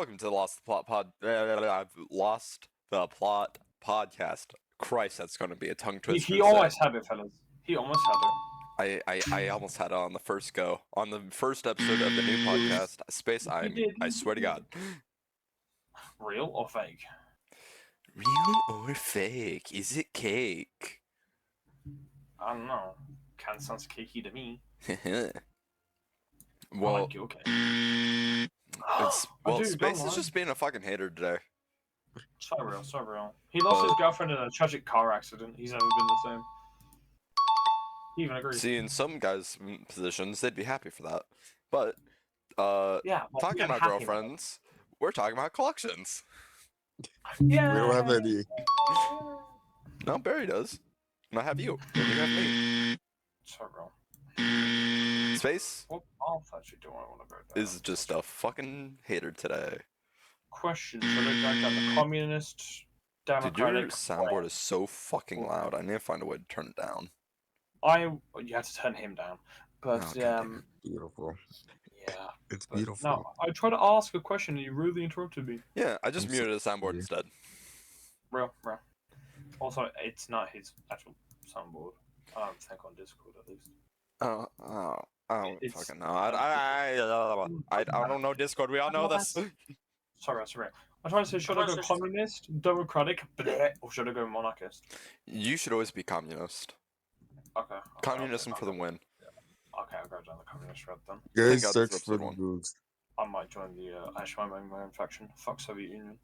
Welcome to the Lost the Plot I've lost the plot podcast. Christ, that's going to be a tongue twister. He almost had it, fellas. He almost had it. I almost had it on the first go. On the first episode of the new podcast, Space. I swear to God. Real or fake? Real or fake? Is it cake? I don't know. Kind of sounds cakey to me. Well, like you, okay. Space is just being a fucking hater today. So real. He lost his girlfriend in a tragic car accident. He's never been the same. He even agrees. See, in some guys' positions, they'd be happy for that. But, yeah, well, talking about girlfriends, we're talking about collections. Yeah. We don't have any. No, Barry does. And I have you. And you have me. So real. Space What path actually do I want to go down? is just a fucking hater today. Question: should I go down the communist, Dude, your democratic? soundboard is so fucking loud. I need to find a way to turn it down. You have to turn him down, but Beautiful. yeah, It's beautiful. No, I tried to ask a question and you really interrupted me. Yeah, I just muted the soundboard instead. Real. Also, it's not his actual soundboard. I don't think on Discord at least. I don't fucking know. I don't know Discord. We all know this. Sorry. I'm trying to say, should I go communist, democratic, or should I go monarchist? You should always be communist. Okay. Communism for the win. Okay, I'll go down the communist route then. Guys, out search this for episode the moves. I might join the actually my own faction. Fuck Soviet Union.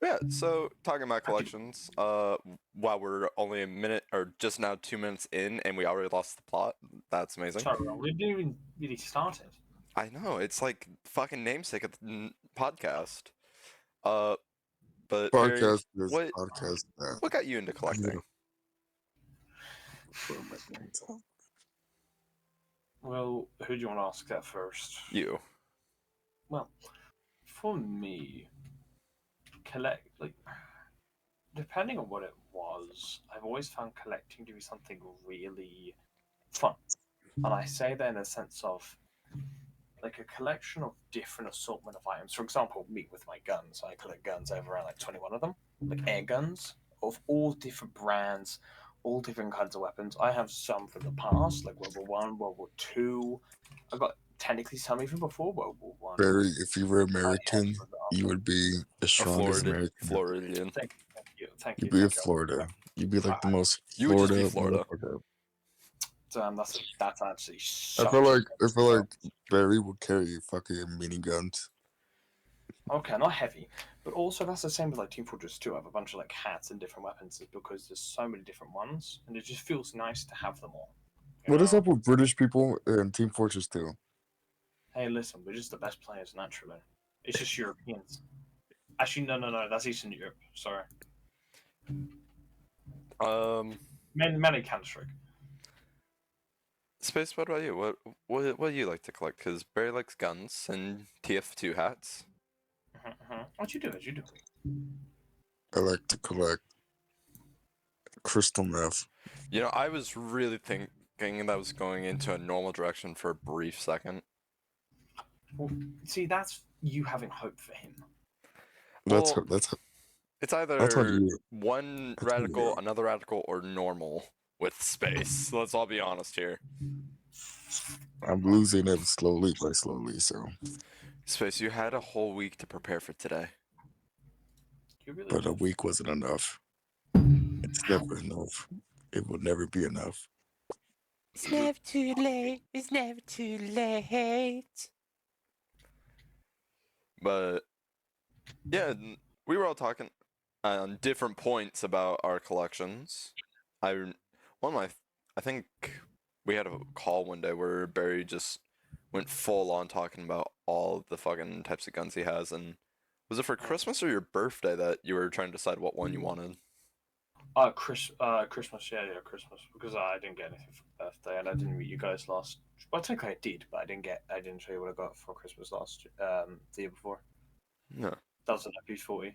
Yeah, so talking about collections, while we're only a minute or just now 2 minutes in and we already lost the plot, that's amazing. Sorry, we didn't even really start it. I know, it's like fucking namesake of the podcast. But Podcast Barry, is podcast. what got you into collecting? Well, who do you want to ask that first? You. Well, for me, depending on what it was, I've always found collecting to be something really fun. And I say that in the sense of like a collection of different assortment of items. For example, me with my guns. I collect guns. I have around like 21 of them. Like air guns of all different brands, all different kinds of weapons. I have some from the past, like World War One, World War Two. I got technically some even before World War One. Barry, if you were American, you would be the strongest American. Floridian. Thank you. You'd be Florida. You'd be like the most You would Florida. just be Florida. That's actually. I feel like Barry would carry fucking miniguns. Okay, not heavy, but also that's the same with like Team Fortress 2. I have a bunch of like hats and different weapons because there's so many different ones, and it just feels nice to have them all. What is up with British people in Team Fortress 2? Hey, listen, we're just the best players naturally. It's just Europeans. Actually, no, that's Eastern Europe. Sorry. Many Counter-Strike. Space, what about you? What do you like to collect? Because Barry likes guns and TF2 hats. What you do? I like to collect crystal meth. You know, I was really thinking that was going into a normal direction for a brief second. Well, see, that's you having hope for him. That's it's either one radical, another radical, or normal with space. Let's all be honest here. I'm losing it slowly by slowly, so. Space, you had a whole week to prepare for today. But a week wasn't enough. It's never enough. It will never be enough. It's never too late. It's never too late. But yeah, we were all talking on different points about our collections. I think we had a call one day where Barry just went full on talking about all the fucking types of guns he has. And was it for Christmas or your birthday that you were trying to decide what one you wanted? Christmas, yeah, Christmas, because I didn't get anything for my birthday, and I didn't meet you guys last. Well, technically I did, but I didn't show you what I got for Christmas the year before. No, that was an MP40,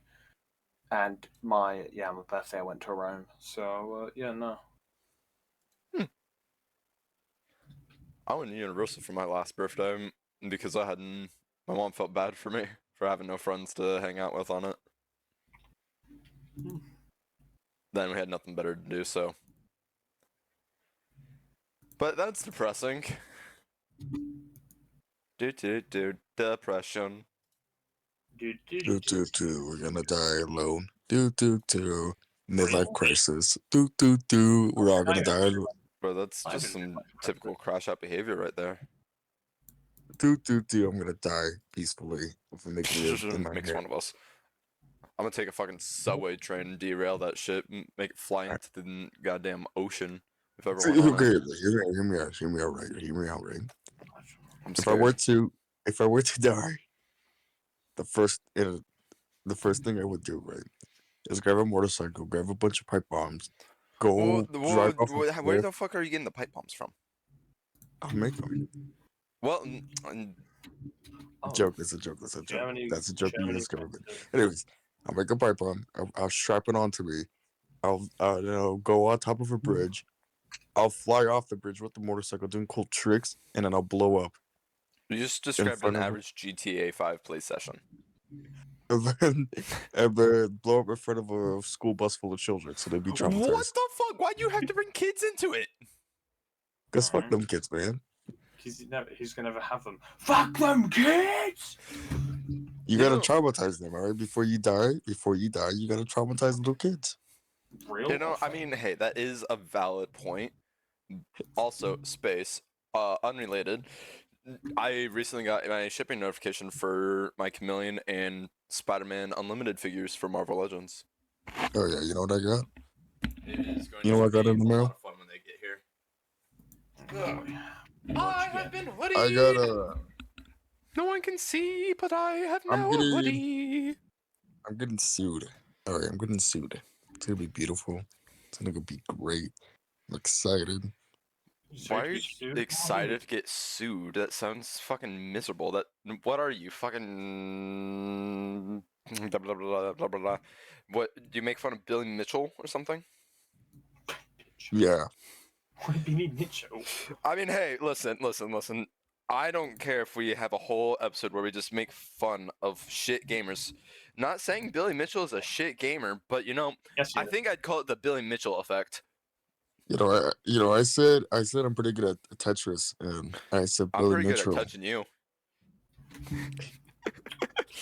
and my birthday I went to Rome, so no. I went to Universal for my last birthday because my mom felt bad for me for having no friends to hang out with on it. Hmm. Then we had nothing better to do, so. But that's depressing. Depression. We're gonna die alone. Midlife Really? crisis. We're all gonna die alone. Bro, that's Not just even some midlife typical crisis. crash out behavior right there. I'm gonna die peacefully with a McRib in my Makes hand. one of us. I'm gonna take a fucking subway train and derail that shit and make it fly into the goddamn ocean if ever See, went on okay, it. hear me out. Hear me out right. Hear me out right. I'm If I were scared. to die, the first thing I would do, right, is grab a motorcycle, grab a bunch of pipe bombs, go drive off a Where cliff. the fuck are you getting the pipe bombs from? I'll make them. Well, Oh, Joke. It's a joke. That's a joke. Germany. That's a joke. The Germany. U.S. government. Anyways, I'll make a pipe bomb. I'll strap it onto me. I'll go on top of a bridge. I'll fly off the bridge with the motorcycle doing cool tricks, and then I'll blow up you just in described an front of average GTA 5 play session. and then blow up in front of a school bus full of children, so they'd be What traumatized. the fuck? Why'd you have to bring kids into it? Cause fuck them kids, man. He's gonna never have them. Fuck them kids! You You gotta know- traumatize them, all right? Before you die, you gotta traumatize little kids. Real? You know, I mean, hey, that is a valid point. Also, space, unrelated. I recently got my shipping notification for my Chameleon and Spider-Man Unlimited figures for Marvel Legends. Oh yeah, you know what I got? It is going You know what I got in the mail? fun when they get here. I have been I got No one can see, but I have I'm now getting- a hoodie. I'm getting sued. All right, I'm getting sued. It's gonna be beautiful. It's gonna be great. I'm excited. Why are you excited to get sued? That sounds fucking miserable. What are you fucking blah blah blah blah blah blah? What do you make fun of Billy Mitchell or something? Yeah. Why Billy Mitchell? I mean, hey, listen. I don't care if we have a whole episode where we just make fun of shit gamers. Not saying Billy Mitchell is a shit gamer, but Yes, I think I'd call it the Billy Mitchell effect. I said I'm pretty good at Tetris, and I said I'm Billy pretty good at Mitchell. touching you.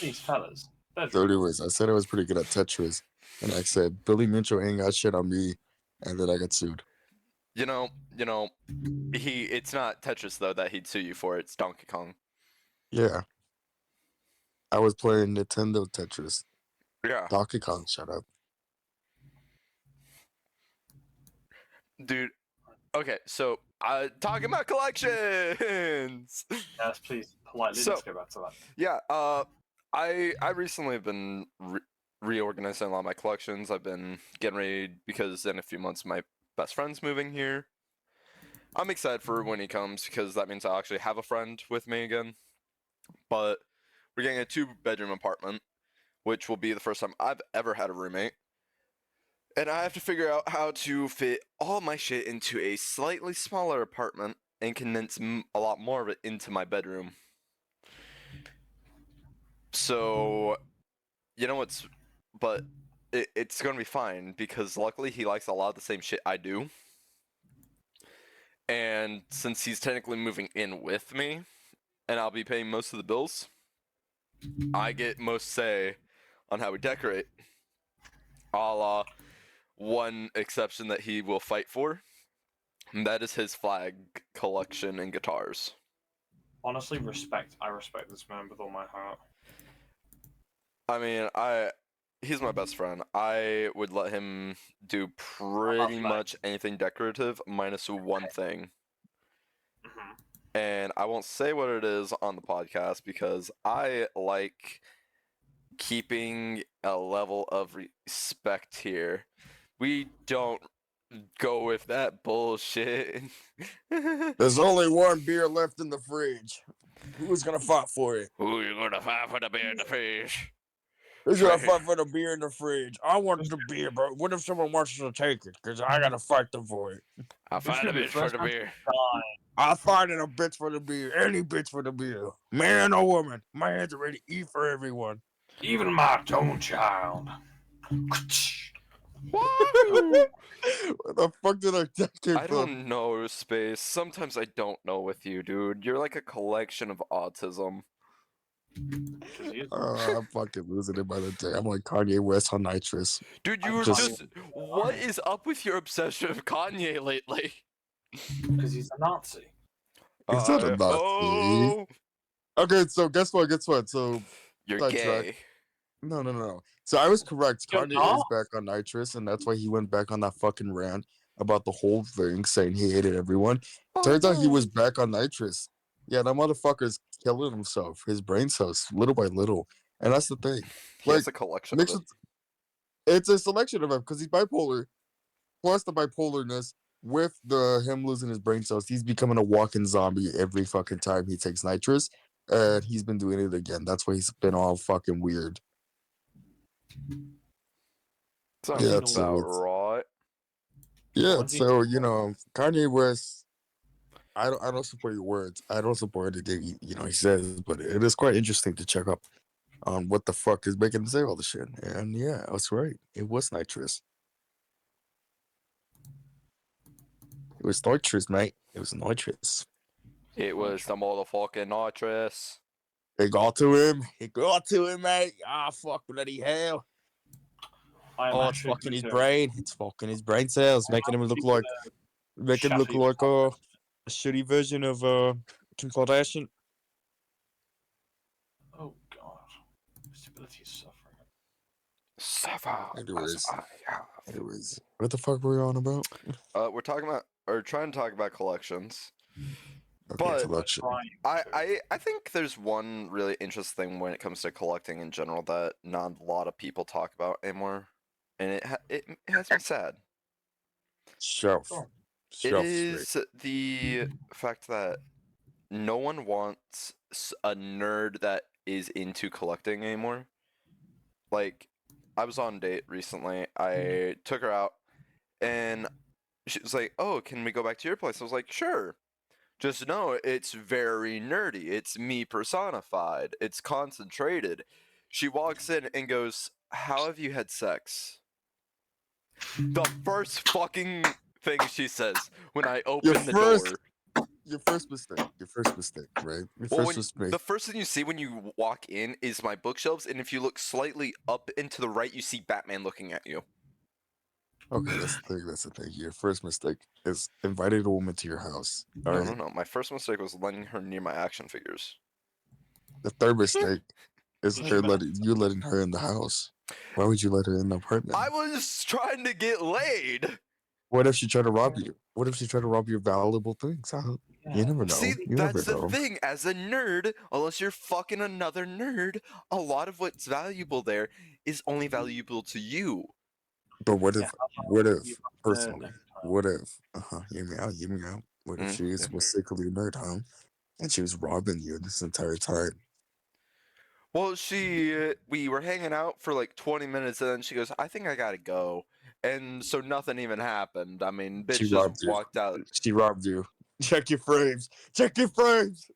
These fellas. So anyways, I said I was pretty good at Tetris, and I said Billy Mitchell ain't got shit on me, and then I got sued. You know, it's not Tetris though that he'd sue you for. It's Donkey Kong. Yeah. I was playing Nintendo Tetris. Yeah, Donkey Kong, shut up. dude. Okay, so talking about collections. Yes, please. Politely, So- let's go back to that. Yeah, I recently have been reorganizing a lot of my collections. I've been getting ready because in a few months my best friend's moving here. I'm excited for when he comes because that means I'll actually have a friend with me again. But we're getting a 2-bedroom apartment, which will be the first time I've ever had a roommate. And I have to figure out how to fit all my shit into a slightly smaller apartment and condense a lot more of it into my bedroom. So, but it's going to be fine because luckily he likes a lot of the same shit I do. And since he's technically moving in with me, and I'll be paying most of the bills, I get most say on how we decorate. A la one exception that he will fight for, and that is his flag collection and guitars. Honestly, I respect this man with all my heart. I mean, he's my best friend. I would let him do pretty much anything decorative minus one thing. Hmm. And I won't say what it is on the podcast because I like keeping a level of respect here. We don't go with that bullshit. There's only one beer left in the fridge. Who's gonna fight for it? Who you gonna fight for the beer and the fish? Who's gonna Trash. fight for the beer in the fridge? I want the beer, but what if someone wants to take it? Because I gotta fight them for it. I'll Who's fight a gonna be bitch for first the man to beer. die? I find it a bitch for the beer. Any bitch for the beer. Man or woman. My hands are ready to eat for everyone. Even my own child. Wahoo! Where the fuck did that came I from? don't know, Space. Sometimes I don't know with you, dude. You're like a collection of autism. I'm fucking losing it by the day. I'm like Kanye West on nitrous. Dude, you I'm were just- just. What is up with your obsession of Kanye lately? Because he's a Nazi. He's not a Nazi. Oh, Okay, so guess what? Guess what? So you're sidetrack. gay. No. So I was correct. You're Kanye not? is back on nitrous, and that's why he went back on that fucking rant about the whole thing, saying he hated everyone. Turns out he was back on nitrous. Yeah, that motherfucker's killing himself, his brain cells, little by little. And that's the thing. He Like, has a collection of mixed it. with, it's a selection of him because he's bipolar, plus the bipolarness with the him losing his brain cells. He's becoming a walking zombie every fucking time he takes nitrous. And he's been doing it again. That's why he's been all fucking weird. Sounds Yeah, so about it's right. yeah. What's he So doing? Kanye West. I don't support your words. I don't support anything he says, but it is quite interesting to check up on what the fuck is making him say all the shit. And yeah, I was right. It was nitrous. It was nitrous, mate. It was nitrous. It was the motherfucking nitrous. It got to him. It got to him, mate. Ah, fuck bloody hell. I'm Oh, it's actually fucking his going brain. It's fucking his brain cells, making him look like a shitty version of Kim Kardashian. Oh god. Stability is suffering. Suffer as Anyways, I have. anyways, what the fuck were we on about? We're talking about, or trying to talk about collections. Okay, But collection. I think there's one really interesting thing when it comes to collecting in general that not a lot of people talk about anymore, and it has me sad. Shelf. Oh. It Shelf space. is the fact that no one wants a nerd that is into collecting anymore. Like, I was on a date recently. I took her out, and she was like, "Oh, can we go back to your place?" I was like, "Sure." Just know it's very nerdy. It's me personified. It's concentrated. She walks in and goes, "How have you had sex?" The first fucking thing she says when I open the door. Your first mistake. Your first mistake, right? Your Well, first mistake. the first thing you see when you walk in is my bookshelves, and if you look slightly up and to the right, you see Batman looking at you. Okay, that's the thing. That's the thing. Your first mistake is inviting a woman to your house. All No, right. no, no. My first mistake was letting her near my action figures. The third mistake is You should letting her in the house. Why would you let her in the apartment? I was trying to get laid. What if she tried to rob you? What if she tried to rob your valuable things? You never know. See, You never that's the know. thing. As a nerd, unless you're fucking another nerd, a lot of what's valuable there is only valuable to you. But what Yeah, if? What if? you Personally, next time. what if? Hear me out. Hear me out. What if Mm, she was secretly a nerd, huh? And she was robbing you this entire time. Well, we were hanging out for like 20 minutes, and then she goes, "I think I gotta go," and so nothing even happened. I mean, She bitch just robbed you. walked out. She robbed you. Check your frames. Check your frames.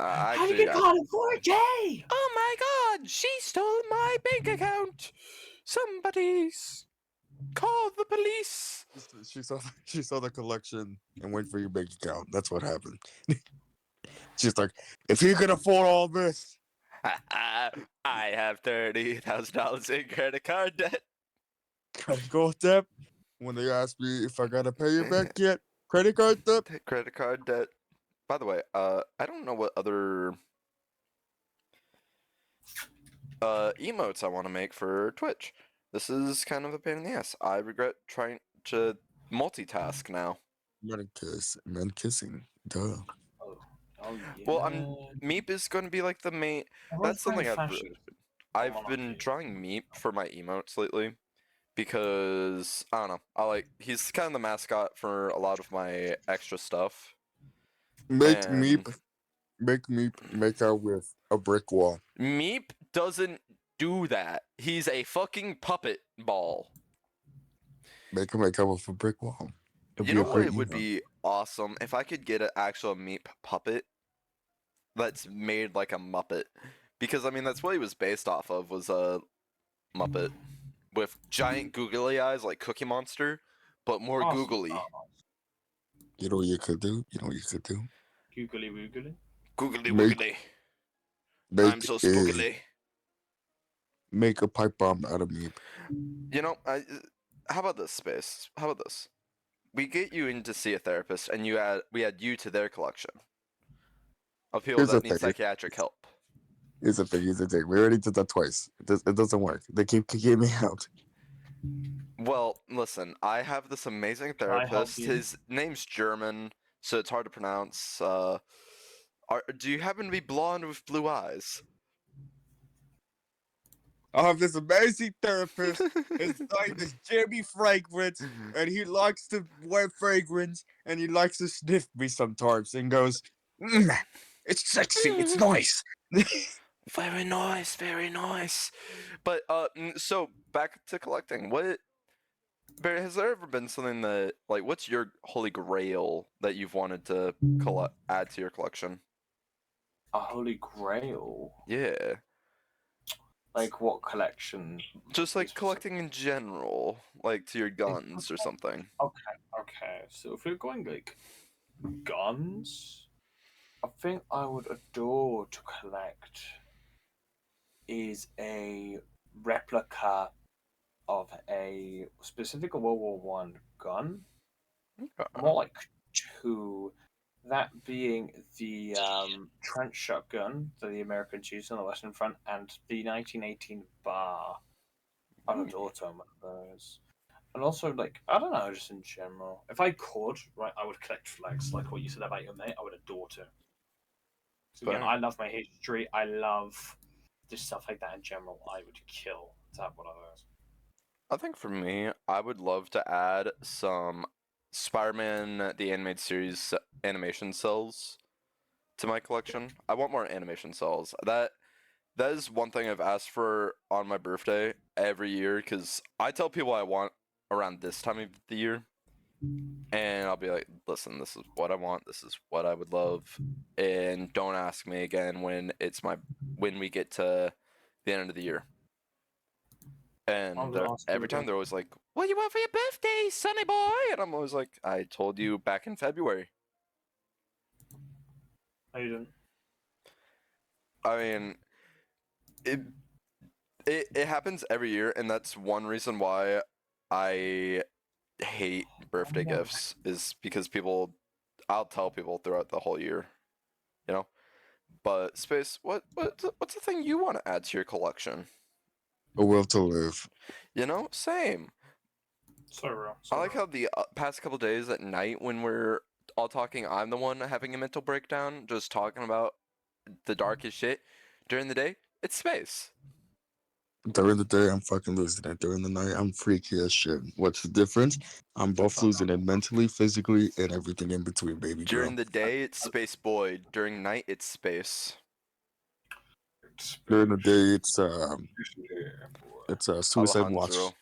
I How did actually you call it 4K? Oh my god, she stole my bank account! Somebody's call the police! She saw the collection and went for your bank account. That's what happened. She's like, if you can afford all this, I have $30,000 in credit card debt. credit card debt. When they ask me if I gotta pay it back yet, credit card debt. Credit card debt. By the way, I don't know what other emotes I want to make for Twitch. This is kind of a pain in the ass. I regret trying to multitask now. Men kissing. Duh. Oh yeah. Well, Meep is going to be like the main. Everyone's That's something very I've fascist. I've been drawing Meep for my emotes lately because I don't know. He's kind of the mascot for a lot of my extra stuff. Make And Meep make out with a brick wall. Meep doesn't do that. He's a fucking puppet ball. Make him make out with a brick wall. It'll You be know a what great it would emote. be awesome if I could get an actual meat puppet that's made like a Muppet, because I mean that's what he was based off of, was a Muppet with giant googly eyes like Cookie Monster, but more Awesome. googly. You know what you could do? You know what you could do? Googly woogly. Googly Make woogly. I'm make so a spookily. make a pipe bomb out of meat. You know, how about this, Space? How about this? We get you in to see a therapist, and we add you to their collection of people Here's the that need thing. psychiatric help. Here's the thing. Here's the thing. We already did that twice. It doesn't work. They keep kicking me out. Well, listen, I have this amazing Can I help therapist. you? His name's German, so it's hard to pronounce. Do you happen to be blonde with blue eyes? I have this amazing therapist. His name is Jimmy Fragrance, and he likes to wear fragrance, and he likes to sniff me sometimes, and goes, "It's sexy. It's nice." Very nice, very nice. But so back to collecting. Barry, has there ever been something that, like, what's your holy grail that you've wanted to add to your collection? A holy grail. Yeah, Like what collection? just like collecting in general, like to your guns or something. Okay. So if we're going like guns, I think I would adore to collect is a replica of a specific World War One gun, more like two. That being the trench shotgun that the Americans used on the Western Front, and the 1918 bar. I'd adore to own one of those. And also, like, I don't know, just in general. If I could, right, I would collect flags, like what you said about your mate. I would adore to. So again, Fair. I love my history. I love just stuff like that in general. I would kill to have one of those. I think for me, I would love to add some Spider-Man the Animated Series animation cells to my collection. I want more animation cells. That is one thing I've asked for on my birthday every year, because I tell people I want around this time of the year, and I'll be like, listen, this is what I want, this is what I would love, and don't ask me again when we get to the end of the year. And I'll every time they're always like, what do you want for your birthday, sonny boy? And I'm always like, I told you back in February. No, you didn't. I mean, it it happens every year, and that's one reason why I hate birthday No. gifts, is because I'll tell people throughout the whole year, you know. But Space, what's the thing you want to add to your collection? A will to live. You know, same. So real. I like how the past couple days at night when we're all talking, I'm the one having a mental breakdown, just talking about the darkest shit. During the day, it's Space. During the day, I'm fucking losing it. During the night, I'm freaky as shit. What's the difference? I'm both losing it mentally, physically, and everything in between, baby girl. During the day, it's Space Boy. During night, it's Space. During the day, it's Suicide Watch. Alejandro.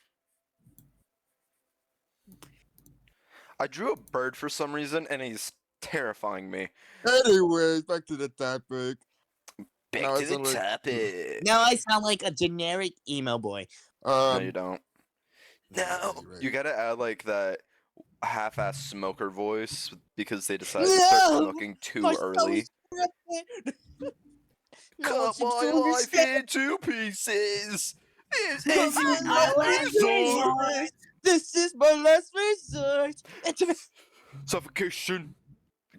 I drew a bird for some reason, and he's terrifying me. Anyways, back to the topic. Back Now to it's the like- topic. Now I sound like a generic emo boy. No, you don't. yeah, No, you're right. you gotta add like that half-ass smoker voice because they decided to start No! smoking too My early. Cut my life into pieces. This is my last resort. This is my last resort. Suffocation.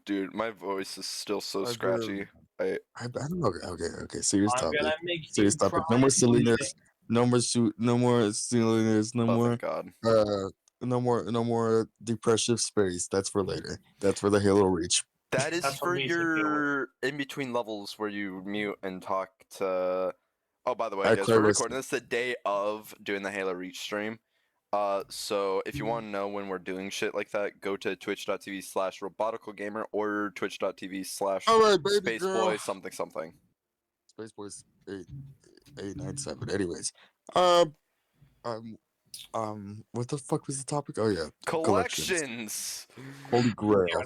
Dude, my voice is still so I've scratchy. I don't know. Okay. Serious I'm topic. gonna make Serious you topic. cry. No more silliness. No more silliness. No Oh, more. thank God. No more depressive space. That's for later. That's for the Halo Reach. That is That's for what me your in-between levels where you mute and talk to... Oh, by the way, I guys, quite we're risk- recording this the day of doing the Halo Reach stream. So if you want to know when we're doing shit like that, go to twitch.tv/roboticalgamer or twitch.tv/spaceboy All right, baby girl. something something. Space Boys 897. Anyways, What the fuck was the topic? Oh yeah, collections. Collections. Holy Grail.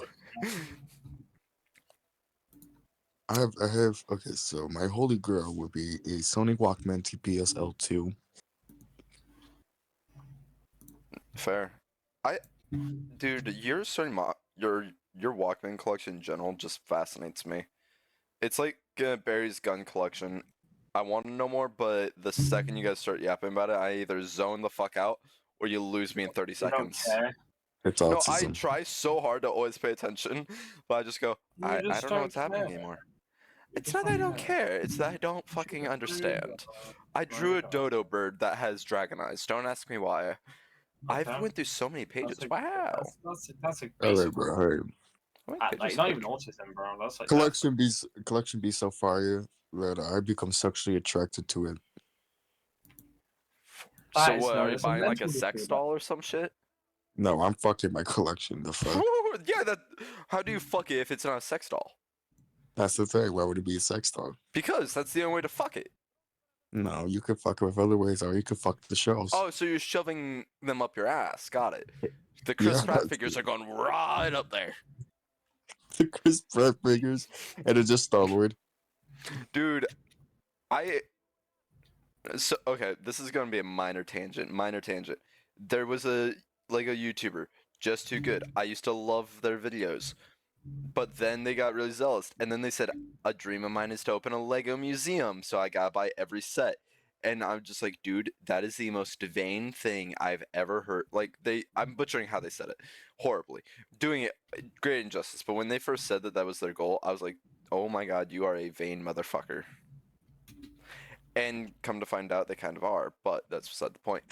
I have. Okay, so my Holy Grail would be a Sony Walkman TPS L2. Fair. Dude, your your Walkman collection in general just fascinates me. It's like Barry's gun collection. I want to know more, but the second you guys start yapping about it, I either zone the fuck out or you lose me in 30 You don't seconds. care. It's No, I autism. try so hard to always pay attention, but I just go, You I just don't know don't what's happening care. anymore. You It's just not that I don't don't care. care, it's that I don't You should fucking just do that. understand. I drew a dodo bird that has dragon eyes. Don't ask me why. I've Okay. went through so many pages. That's a, Wow. that's a All right, basic. bro. All right. How many Like pages not did even I autism, bro. That's like Collection be so fire that I become sexually attracted to it. So that is what, no. are you It's a buying like a mental sex disorder. doll or some shit? No, I'm fucking my collection. The fuck? Yeah, that. How do you fuck it if it's not a sex doll? That's the thing. Why would it be a sex doll? Because that's the only way to fuck it. No, you could fuck it with other ways, or you could fuck the shells. Oh, so you're shoving them up your ass. Got it. The Chris Yeah, Pratt that's figures it. are going right up there. The Chris Pratt figures, and it's just Star Lord. Dude, I. So, okay, this is going to be a minor tangent. Minor tangent. There was a Lego YouTuber, Just Too Good. I used to love their videos. But then they got really zealous, and then they said, a dream of mine is to open a Lego museum, so I gotta buy every set. And I'm just like, dude, that is the most vain thing I've ever heard. Like, I'm butchering how they said it horribly, doing it great injustice. But when they first said that that was their goal, I was like, oh my god, you are a vain motherfucker. And come to find out, they kind of are, but that's beside the point.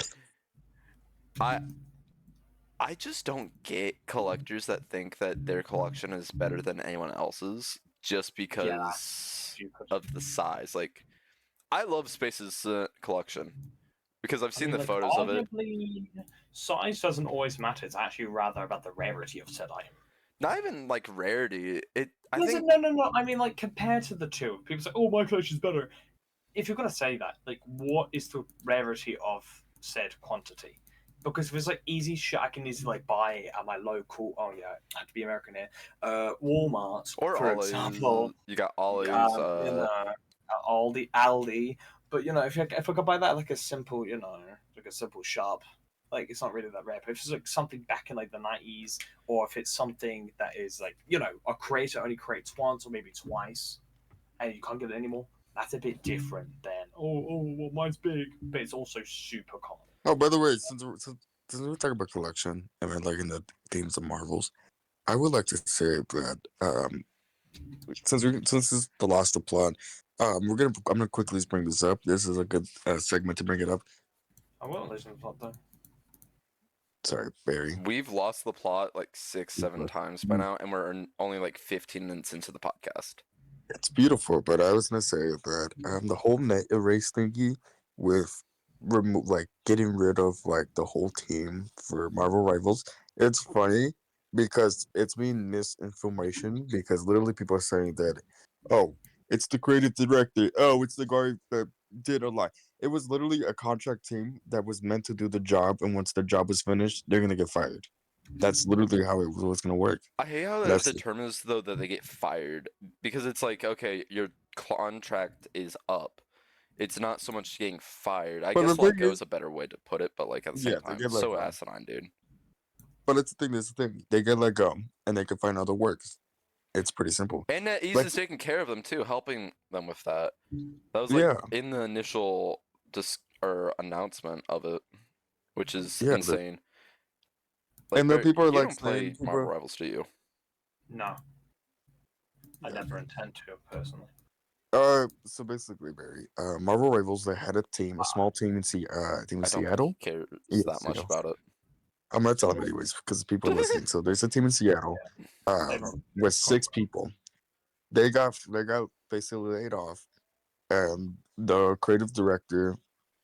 I just don't get collectors that think that their collection is better than anyone else's just because Stupid. of the size. Like, I love Space's collection because I've I seen mean, the like, photos of it. arguably, size doesn't always matter. It's actually rather about the rarity of said item. Not even like rarity. I Listen, think no. I mean, like, compared to the two, people say, "Oh, my collection's better." If you're gonna say that, like, what is the rarity of said quantity? Because if it's like easy shit, I can easily like buy at my local. Oh yeah, I have to be American here. Walmart, or for Ollie's. example. You got Ollie's. Aldi. But if I could buy that like a simple, like a simple shop, like it's not really that rare. But if it's like something back in like the 90s, or if it's something that is like a creator only creates once or maybe twice, and you can't get it anymore, that's a bit different than well, mine's big, but it's also super common. Oh, by the way, since we're talking about collection, and then like in the themes of Marvels, I would like to say that since this is the lost of plot, I'm gonna quickly just bring this up. This is a good segment to bring it up. I will listen to that though. Sorry, Barry. We've lost the plot like 6, 7 times by now, and we're only like 15 minutes into the podcast. It's beautiful, but I was gonna say that the whole net erase thingy with like getting rid of like the whole team for Marvel Rivals. It's funny because it's being misinformation because literally people are saying that, oh, it's the creative director. Oh, it's the guy that did a lot. It was literally a contract team that was meant to do the job, and once the job was finished, they're gonna get fired. That's literally how it was gonna work. I hate how that That's determines though that they get fired because it's like, okay, your contract is up. It's not so much getting fired. I but the guess let thing go is, is a better way to put it, but like at the yeah, same they time, get let so go. asinine, dude. But it's the thing. That's the thing. They get let go, and they can find other work. It's pretty simple. And NetEase Like, is taking care of them too, helping them with that. That was like yeah, in the initial or announcement of it, which is yeah. insane. Like, And then people are you like don't play saying, Marvel Rivals, do you? No, I yeah. never intend to personally. So basically, Barry, Marvel Rivals, they had a team, a small team in I think it I was don't think he Seattle. cares Yeah, that much Seattle. about it. I'm gonna tell them anyways because people are listening. So there's a team in Seattle, They don't. with 6 people. They got basically laid off, and the creative director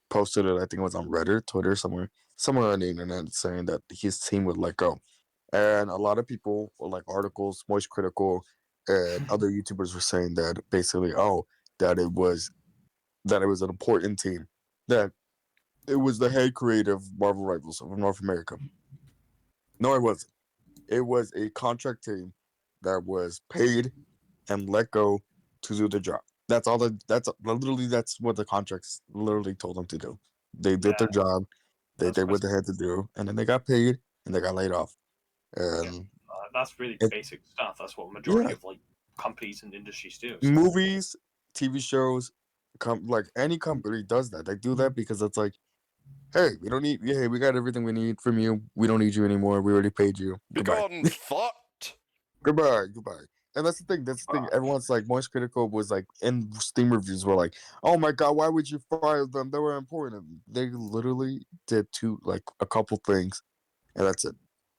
posted it. I think it was on Reddit, Twitter, somewhere on the internet, saying that his team would let go. And a lot of people, like articles, Moist Critical, and other YouTubers were saying that basically, oh, that it was an important team, that It was the head creator of Marvel Rivals of North America. No, it wasn't. It was a contract team that was paid and let go to do the job. That's all. That's what the contracts literally told them to do. They did Yeah, their job. They that's did what quite. they had to do, and then they got paid and they got laid off. Yeah, And that's really it, basic stuff. That's what majority yeah, of like companies and industries do. So movies, TV shows, like any company does that. They do that because it's like, hey, we don't need. Hey, we got everything we need from you. We don't need you anymore. We already paid you. Be Goodbye. gone fucked. Goodbye. And that's the thing. That's the thing. Everyone's like, most critical was like in Steam reviews were like, oh my god, why would you fire them? They were important. They literally did a couple things, and that's it.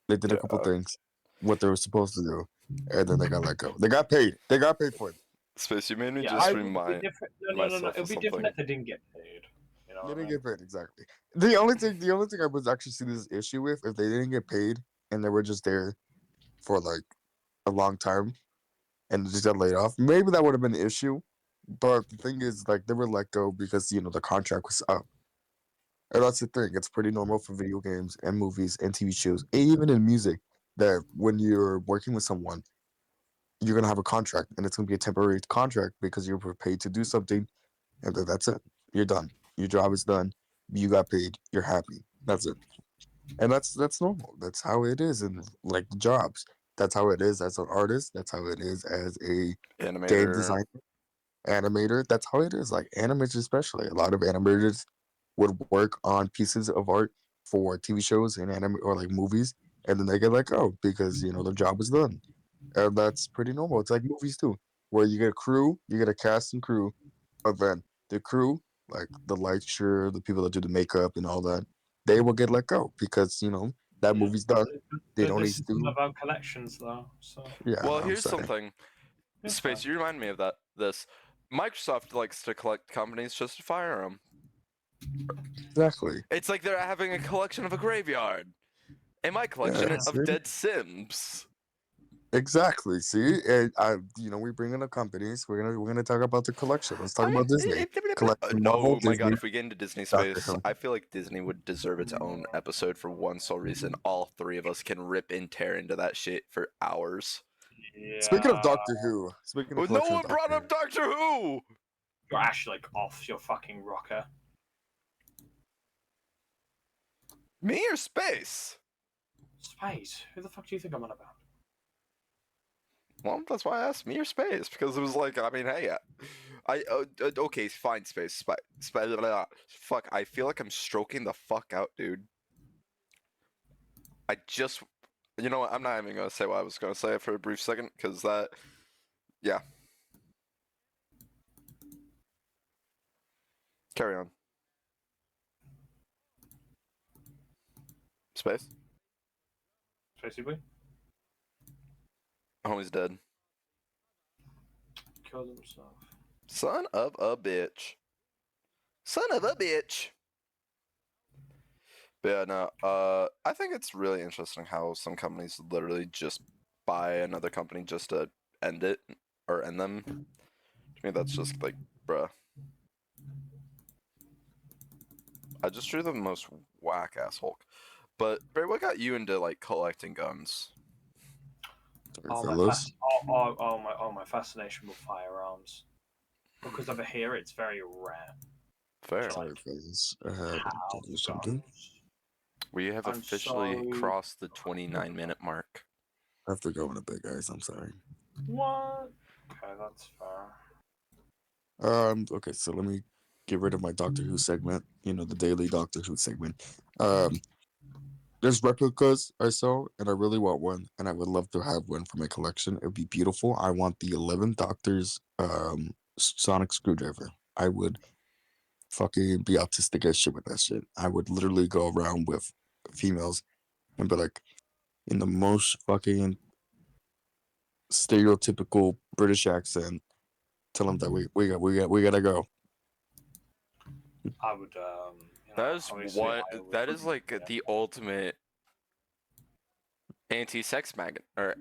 They did a couple Yeah. things, what they were supposed to do, and then they got let go. They got paid. They got paid for it. Space, you made me yeah, just it would be remind different. No. It myself would of be different something. if they didn't get paid. You know They what I didn't mean? get paid exactly. The only thing I would actually see this issue with if they didn't get paid and they were just there for like a long time and just got laid off, maybe that would have been an issue. But the thing is, like, they were let go because the contract was up, and that's the thing. It's pretty normal for video games and movies and TV shows, and even in music, that when you're working with someone, you're gonna have a contract, and it's gonna be a temporary contract because you were paid to do something, and then that's it. You're done. Your job is done. You got paid. You're happy. That's it. And that's normal. That's how it is in like jobs. That's how it is as an artist. That's how it is as a game Animator. designer, animator. That's how it is. Like animators, especially a lot of animators would work on pieces of art for TV shows and anime or like movies, and then they get let go because their job is done. And that's pretty normal. It's like movies too, where you get a crew, you get a cast and crew, but then the crew, like the lighter, the people that do the makeup and all that, they will get let go because that Yeah, movie's done. They but don't need this isn't to. about collections though. So Yeah, Well, I'm here's sorry. something. it's Space, fine. you remind me of this. Microsoft likes to collect companies just to fire them. Exactly. It's like they're having a collection of a graveyard. And my collection Yeah. Yeah. of See? dead Sims. Exactly. See, and we bring in the companies. We're gonna talk about the collection. Let's talk about Disney collection. Marvel, Oh my god, Disney, if we get into Disney Doctor space, Who. I feel like Disney would deserve its own episode for one sole reason. All three of us can rip and tear into that shit for hours. Speaking of Yeah, Doctor Who, speaking of Well, no collection of one brought Doctor up Doctor Who! you're actually like off your fucking rocker. Me or Space? Space. Who the fuck do you think I'm on about? Well, that's why I asked me or Space, because it was like, I mean, hey, okay, fine, Space. Fuck, I feel like I'm stroking the fuck out, dude. You know what, I'm not even gonna say what I was gonna say for a brief second, because yeah. Carry on. Space? Spacey boy Homie's dead. killed himself. Son of a bitch. Son of a bitch. But yeah, no, I think it's really interesting how some companies literally just buy another company just to end it or end them. To me, that's just like, bruh. I just drew the most whack ass Hulk. But Barry, what got you into like collecting guns? Sorry, Oh fellas. my fascination with firearms. Because over here it's very rare Fair. to Sorry, like fellas. I had to have do something. guns. We have And officially so crossed the 29-minute mark. I have to go in a bit, guys. I'm sorry. what? Okay, that's fair. Okay, so let me get rid of my Doctor Who segment. The daily Doctor Who segment. There's replicas I saw, and I really want one, and I would love to have one for my collection. It would be beautiful. I want the 11 Doctors sonic screwdriver. I would fucking be autistic as shit with that shit. I would literally go around with females and be like, in the most fucking stereotypical British accent, tell them that we gotta go. I would That is obviously what I would that is like the ultimate anti-sex magnet or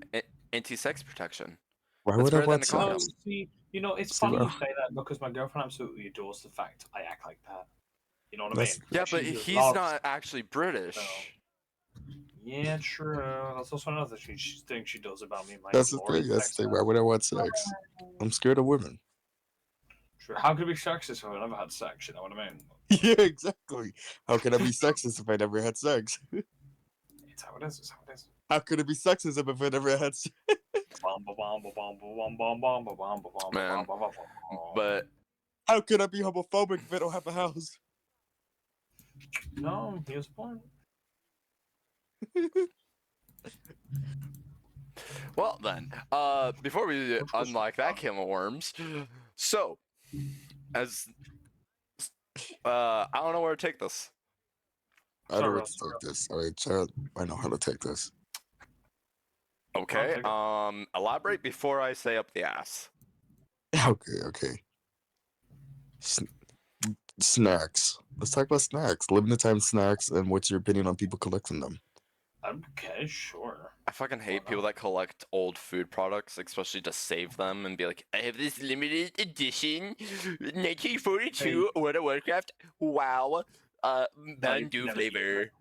anti-sex protection. Why That's would I better than want a no, condom. sex? see, it's See, funny you say that because my girlfriend absolutely adores the fact I act like that. You know what I That's- mean? Yeah, but She he's loves- not actually British. Yeah, true. That's also another thing she thinks she does about me. My That's the glorious thing. That's the sex thing. Why would I want sex? I'm scared of women. True. How could it be sexist if I've never had sex? You know what I mean? Yeah, exactly. How can I be sexist if I never had sex? It's how it is. It's how it is. How could it be sexism if I never had sex? Man, but How could I be homophobic if I don't have a house? No, here's the point. well then, before we unlock that can of worms, so as I don't know where to take this. I know Sorry, where Ross. to take this. All right, chat. I know how to take this. Okay. take it. Elaborate before I say up the ass. Okay. Snacks. Let's talk about snacks. Limited time snacks, and what's your opinion on people collecting them? Okay, sure. I fucking hate Why people not? that collect old food products, especially to save them and be like, I have this limited edition 1942 World of Warcraft. Wow. Mountain Dew never seen flavor.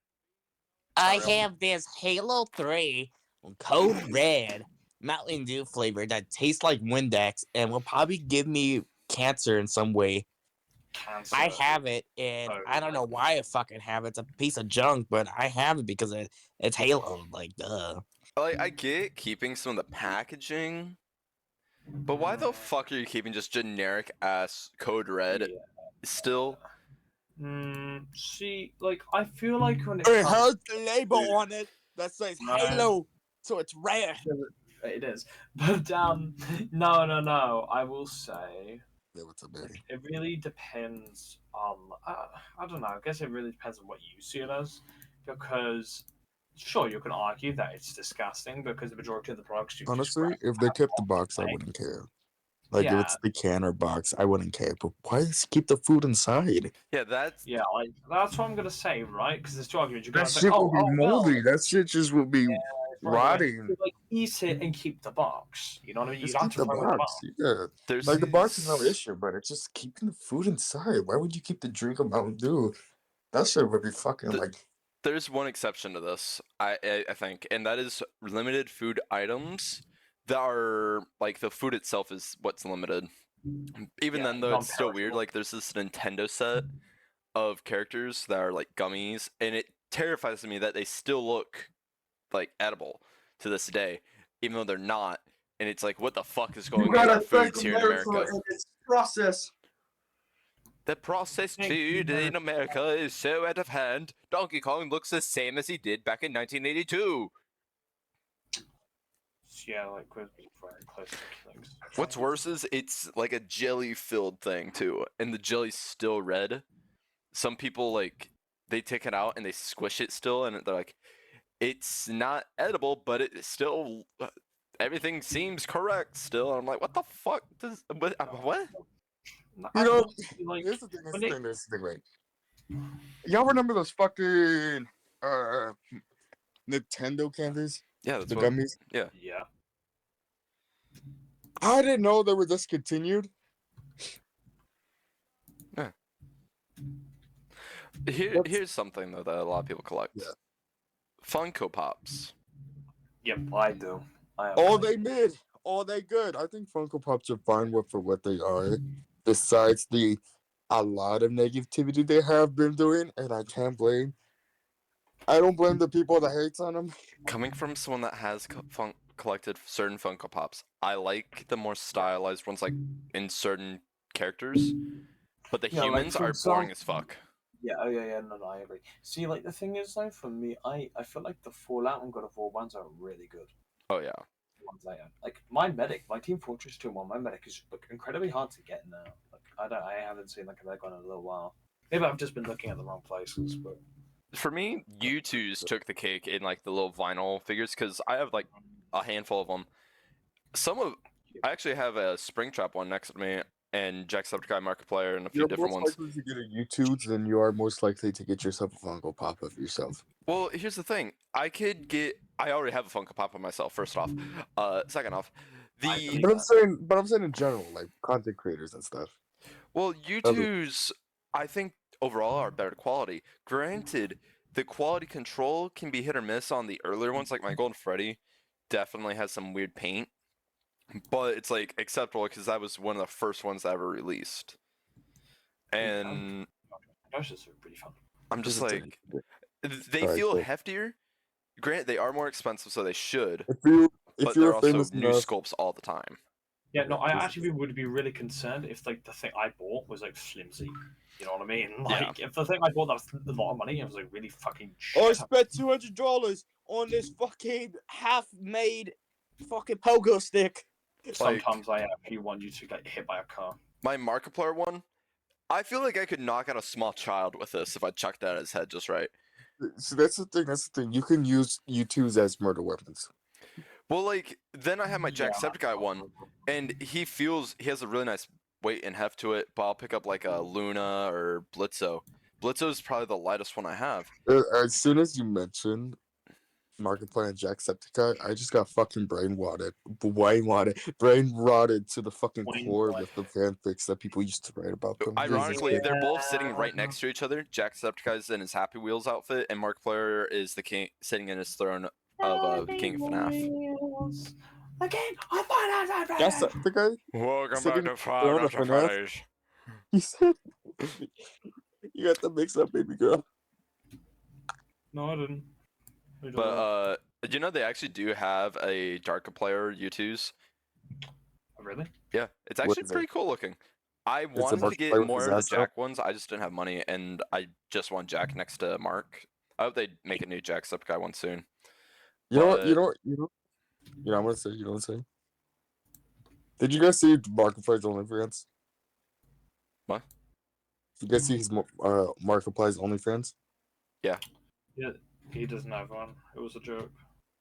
I Sorry, have this Halo 3 Code Red Mountain Dew flavor that tastes like Windex and will probably give me cancer in some way. Cancer. I have it, and Oh, I don't know why I fucking have it. It's a piece of junk, but I have it because it's Halo. Like, duh. Like, I get keeping some of the packaging, but why the fuck are you keeping just generic ass Code Red Yeah. still? See, like, I feel like when it It comes has the label on it that says No. Halo, so it's rare. it is. But no. I will say Yeah, what's up, baby? it really depends on I don't know. I guess it really depends on what you see it as, because sure you can argue that it's disgusting because the majority of the products you Honestly, if they kept the box, I wouldn't care. Like if Yeah. it's the can or box, I wouldn't care. But why does he keep the food inside? Yeah, that's Yeah, like that's what I'm gonna say, right? Because there's two arguments. You That can say, shit will oh, be well, moldy. That shit just will be it's probably gonna rotting. like eat it and keep the box. You know what I mean? You Just don't have keep to the throw it in the box. box. Yeah. there's Like the box is no these- issue, but it's just keeping the food inside. Why would you keep the drink of Mountain Dew? That shit would be fucking The- like There's one exception to this, I think, and that is limited food items that are like the food itself is what's limited. Even Yeah, then, though, it's still weird. non-perishable. Like, there's this Nintendo set of characters that are like gummies, and it terrifies me that they still look like edible to this day, even though they're not. And it's like, what the fuck is going on in our foods here in America? its process. The processed Thank food you. in America is so out of hand. Donkey Kong looks the same as he did back in 1982. Yeah, like we're very close to things. What's worse is it's like a jelly filled thing too, and the jelly's still red. Some people like they take it out and they squish it still, and they're like, it's not edible, but it still everything seems correct still. And I'm like, what the fuck does what? No, You I know, will say, like, here's the thing, when right? Y'all remember those fucking Nintendo candies? Yeah, that's The what. gummies? Yeah, yeah, I didn't know they were discontinued. here's something though that a lot of people collect. Yeah. Funko Pops. yep, I do. I have All one. they mid, all they good. I think Funko Pops are fine with for what they are. Besides the a lot of negativity they have been doing, and I can't blame. I don't blame the people that hates on them. Coming from someone that has collected certain Funko Pops, I like the more stylized ones, like in certain characters. But the Yeah, like, humans for are boring example- as fuck. Yeah, no, I agree. See, like the thing is though, for me, I feel like the Fallout and God of War ones are really good. Oh yeah. The ones I own. Like my medic, my Team Fortress 2 one, my medic is like, incredibly hard to get now. Like I haven't seen like a medic one in a little while. Maybe I've just been looking at the wrong places, but For me, U2s took the cake in like the little vinyl figures because I have like a handful of them. I actually have a Springtrap one next to me, and Jacksepticeye Markiplier and a few You're different most ones. likely to get a YouTube than you are most likely to get yourself a Funko Pop of yourself. Well, here's the thing. I already have a Funko Pop of myself, first off. Second off, the But I'm saying in general, like content creators and stuff. well, U2s I think overall are better quality. Granted, the quality control can be hit or miss on the earlier ones, like my Golden Freddy definitely has some weird paint, but it's like acceptable because that was one of the first ones I ever released. And Those are pretty fun. I'm just Here's the like, thing. they Alright, feel so heftier. Granted, they are more expensive, so they should, if you but were they're also famous new enough, sculpts all the time. Yeah, no, I this- actually would be really concerned if like the thing I bought was like flimsy. You know what I mean? Yeah. Like if the thing I bought that was a lot of money, it was like really fucking I shit. spent $200 on this fucking half-made fucking pogo stick. Sometimes I actually want you to get hit by a car. My Markiplier one, I feel like I could knock out a small child with this if I chucked that at his head just right. So that's the thing. That's the thing. You can use U2s as murder weapons. Well, like, then I have my Yeah, Jacksepticeye one, and he has a really nice weight and heft to it, but I'll pick up like a Luna or Blitzo. Blitzo is probably the lightest one I have. As soon as you mentioned Markiplier and Jacksepticeye, I just got fucking brain rotted to the fucking Brain core rotted. with the fanfics that people used to write about them. Ironically, Yeah. they're both sitting right next to each other. Jacksepticeye's in his Happy Wheels outfit, and Markiplier is the king sitting in his throne of King of FNAF. Again, Jacksepticeye, Welcome Sitting back to throne Five of Nights at FNAF. Freddy's. he said, "You got the mix up, baby girl." No, I didn't. Who did But you know they actually do have a Darkiplier U2s. that? Really? Yeah, it's What actually is it? pretty cool looking. I a wanted to get Markiplier with more his of the ass out? Jack ones. I just didn't have money, and I just want Jack next to Mark. I hope they make a new Jacksepticeye one soon. You know what? You But- know what? You know. I'm gonna say. You know what I'm saying? Did you guys see Markiplier's OnlyFans? What? Did you guys see his Markiplier's OnlyFans? Yeah, he doesn't have one. It was a joke.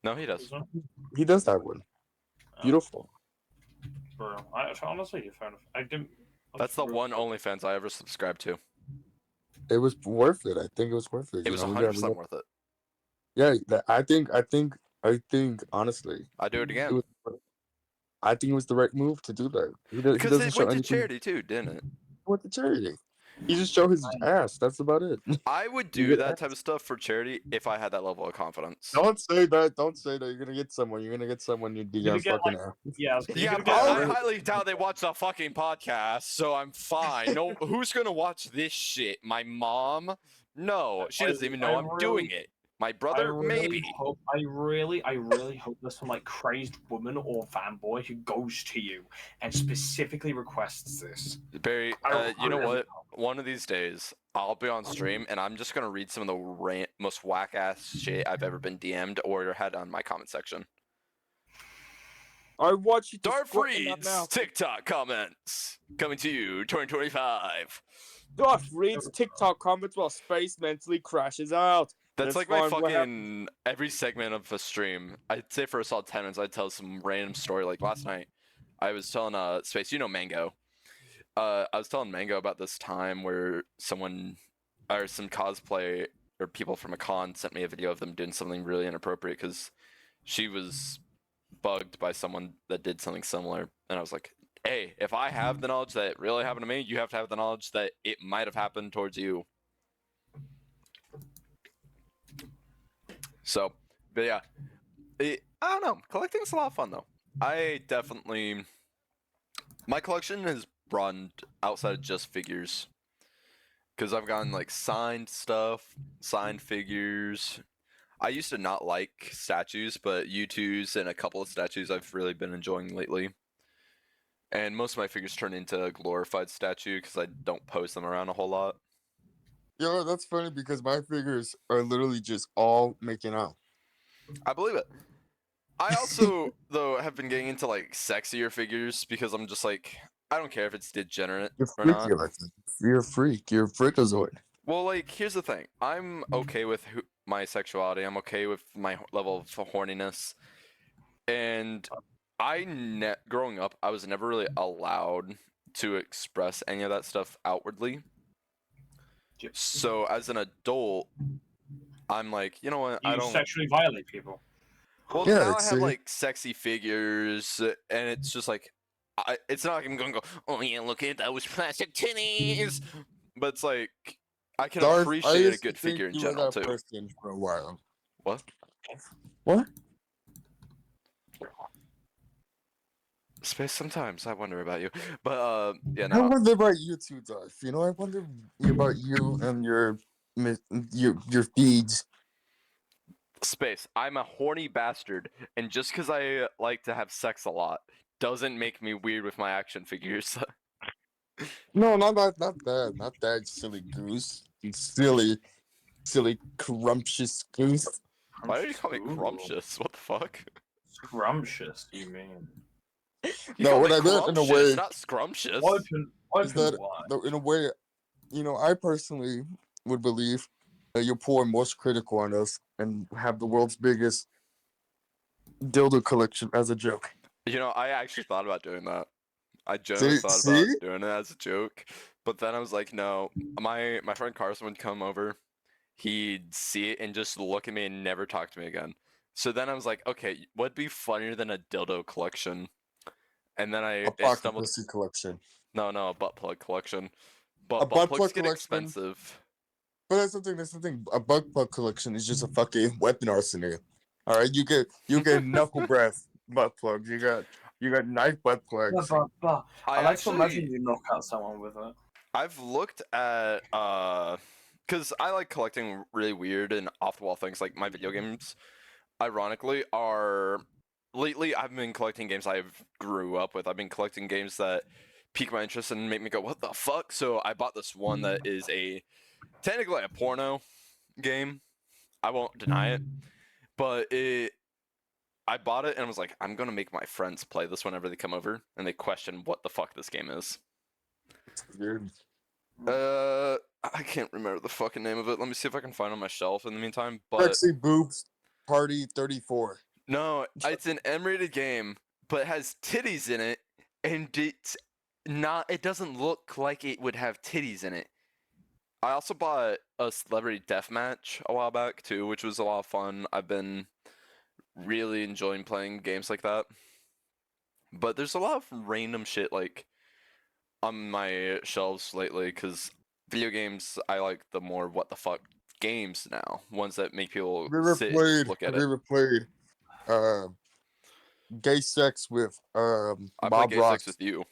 No, he does. Isn't it? He does have one. Beautiful. Bro, honestly, fair enough. I didn't. That's the one OnlyFans I ever subscribed to. It was worth it. I think it was worth it. It was we 100% gotta- worth it. Yeah, I think honestly, I'd do it it again. was, I think it was the right move to do that. He Because doesn't it show went to anything. charity too, didn't it? What the charity? He just showed his ass. That's about it. I would You do get that type of stuff for charity if I had that level of confidence. Don't say that. Don't say that. You're gonna get someone. You're gonna get someone you gonna DMs get, fucking like- ass. Yeah, you're Yeah, gonna but get I like, highly doubt they watch the fucking podcast, so I'm fine. No, who's gonna watch this shit? My mom? No, she doesn't even know I'm doing it. My brother? Maybe. I really hope there's some like crazed woman or fanboy who goes to you and specifically requests this. Barry, I you know really what? One of these days, I'll be on stream and I'm just gonna read some of the most whack ass shit I've ever been DM'd or had on my comment section. I want you to Darth squirt in my Reed's mouth. TikTok comments coming to you 2025. Darth reads TikTok comments while space mentally crashes out. That's That's like my fine, what fucking every segment of a stream. I'd say for a solid 10 minutes, I'd tell some random story. Like last night, I was telling Space, you know Mango. I was telling Mango about this time where someone or some cosplay or people from a con sent me a video of them doing something really inappropriate because she was bugged by someone that did something similar. And I was like, hey, if I have the knowledge that it really happened to me, you have to have the knowledge that it might have happened towards you. So, but yeah, I don't know. Collecting's a lot of fun though. My collection has broadened outside of just figures. Because I've gotten like signed stuff, signed figures. I used to not like statues, but U2s and a couple of statues I've really been enjoying lately. And most of my figures turn into a glorified statue because I don't post them around a whole lot. Yo, that's funny because my figures are literally just all making out. I believe it. I also, though, have been getting into like sexier figures because I'm just like, I don't care if it's degenerate You're or not. freaky, Alexis. You're a freak. You're a freakazoid. Well, like, here's the thing. I'm okay with my sexuality. I'm okay with my level of horniness. And growing up, I was never really allowed to express any of that stuff outwardly. Yep. So as an adult, I'm like, you know what? I You don't. sexually violate people. Well, Yeah, now I see? have like sexy figures, and it's just like, it's not like I'm gonna go, oh yeah, look at those plastic titties. But it's like, I can Darth, I appreciate a used to good think figure in you were general that too. person for a while. What? What? Space. Sometimes I wonder about you, but yeah, I no. wonder about you too, Darth. You know, I wonder about you and your feeds. Space. I'm a horny bastard, and just because I like to have sex a lot doesn't make me weird with my action figures. No, not that silly goose. You silly, scrumptious goose. Why do you call me Ooh, crumptious? What the fuck? scrumptious, you mean? You No, call what me I meant in a crumptious, way not scrumptious. is Open that wide. in a way, you know, I personally would believe that you're pouring most critical on us and have the world's biggest dildo collection as a joke. You know, I actually thought about doing that. I generally See, thought see, about doing it as a joke, but then I was like, no. My friend Carson would come over, he'd see it and just look at me and never talk to me again. So then I was like, okay, what'd be funnier than a dildo collection? And then a I pocket stumbled. pussy collection, No, a butt plug collection. a But butt butt plugs plug get collection. expensive. But that's the thing. That's the thing. A butt plug collection is just a fucking weapon arsenal. All right, you get knuckle breath butt plugs. You got knife butt plugs. I I like to imagine actually you knock out someone with it. I've looked at because I like collecting really weird and off the wall things. Like my video games, ironically, are lately I've been collecting games I've grew up with. I've been collecting games that pique my interest and make me go, "What the fuck?" So I bought this one that is technically a porno game. I won't deny it, but I bought it and was like, I'm gonna make my friends play this whenever they come over and they question what the fuck this game is. Weird. I can't remember the fucking name of it. Let me see if I can find it on my shelf in the meantime. But Sexy boobs party 34. no, it's an M-rated game, but it has titties in it, and it's not. It doesn't look like it would have titties in it. I also bought a Celebrity Deathmatch a while back too, which was a lot of fun. I've been really enjoying playing games like that. But there's a lot of random shit like on my shelves lately because video games I like the more what the fuck games now, ones that make people Have you ever sit and played? look at Have you it. ever played uh, gay sex with I play Bob gay sex Ross? with you.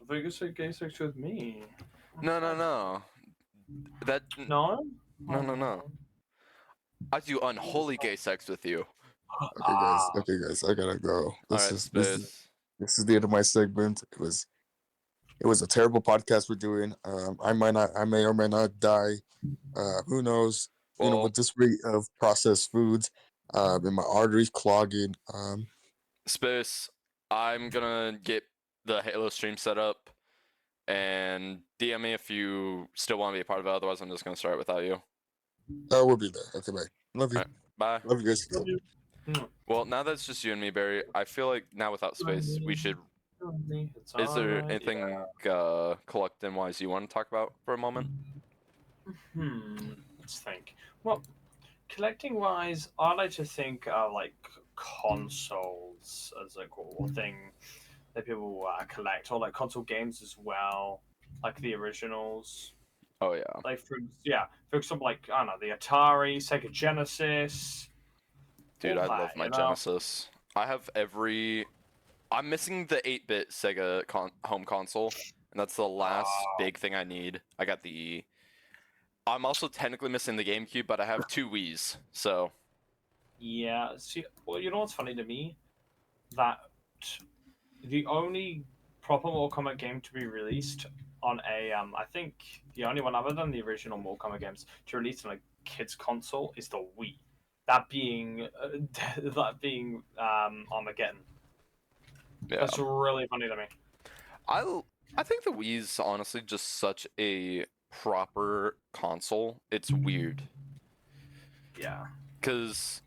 I think you said gay sex with me. No. That No? no. I do unholy gay sex with you. Okay, guys. Okay, guys. I gotta go. All This right, is this is space. this is the end of my segment. It was a terrible podcast we're doing. I may or may not die. Who knows? You know, Well, with this rate of processed foods, and my arteries clogging. space. I'm gonna get the Halo stream set up and DM me if you still want to be a part of it. Otherwise, I'm just gonna start without you. We'll be there. Okay, bye. Love you. All right, bye. Love you guys. Love you. Well, now that it's just you and me, Barry, I feel like now without space, we should. It's Is there alright, anything collecting wise you want to talk about for a moment? Let's think. Well, collecting wise, I like to think like consoles as a cool thing that people collect, or like console games as well, like the originals. Oh yeah, Like for example, like I don't know, the Atari, Sega Genesis, dude, all I that. love my You know. Genesis. I have every. I'm missing the 8-bit Sega home console, and that's the last big thing I need. I got the. I'm also technically missing the GameCube, but I have 2 Wii's, so. Yeah. See, well, you know what's funny to me? That the only proper Mortal Kombat game to be released on I think the only one other than the original Mortal Kombat games to release on a kids console is the Wii. That being Armageddon. Yeah. That's really funny to me. I think the Wii's honestly just such a proper console. It's weird Yeah. because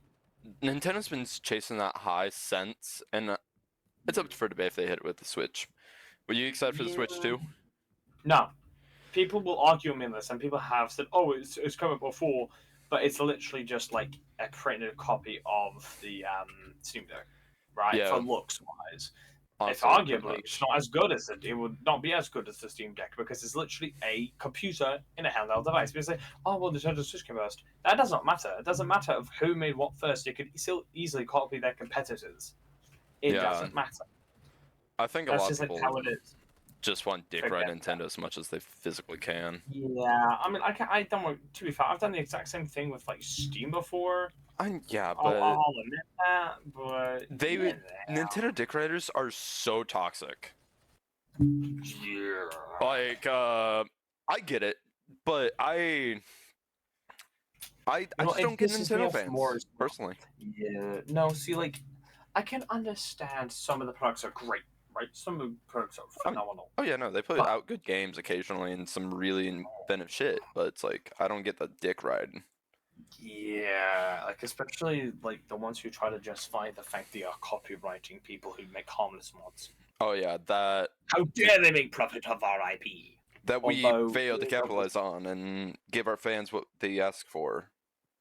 Nintendo's been chasing that high since, and it's up for debate if they hit it with the Switch. Were you excited for the Switch too? No, people will argue on me on this, and people have said, "Oh, it's coming before," but it's literally just like a printed copy of the Steam Deck, right? Yeah. For looks wise, It's Honestly, pretty arguably much. it's not as good as it would not be as good as the Steam Deck because it's literally a computer in a handheld device. People say, "Oh well, the Nintendo Switch came first." That doesn't matter. It doesn't matter of who made what first. It could still easily copy their competitors. It Yeah, doesn't matter. I think a That's lot of just like people how it is. just want dick ride Forget that. Nintendo as much as they physically can. Yeah, I mean, I don't want to be fair. I've done the exact same thing with like Steam before. Yeah, I'll, but I'll admit that, but they Nintendo dick riders are so toxic. yeah. Like, I get it, but I You know, just it don't get pisses me Nintendo off more fans as well. personally. Yeah, no, see, like, I can understand some of the products are great, right? Some of the products are phenomenal. Oh yeah, no, they put But- out good games occasionally and some really inventive shit, but it's like I don't get the dick ride. Yeah, like especially like the ones who try to justify the fact they are copywriting people who make harmless mods. Oh yeah, that How dare they make profit of our IP? we Although, failed to capitalize on and give our fans what they ask for.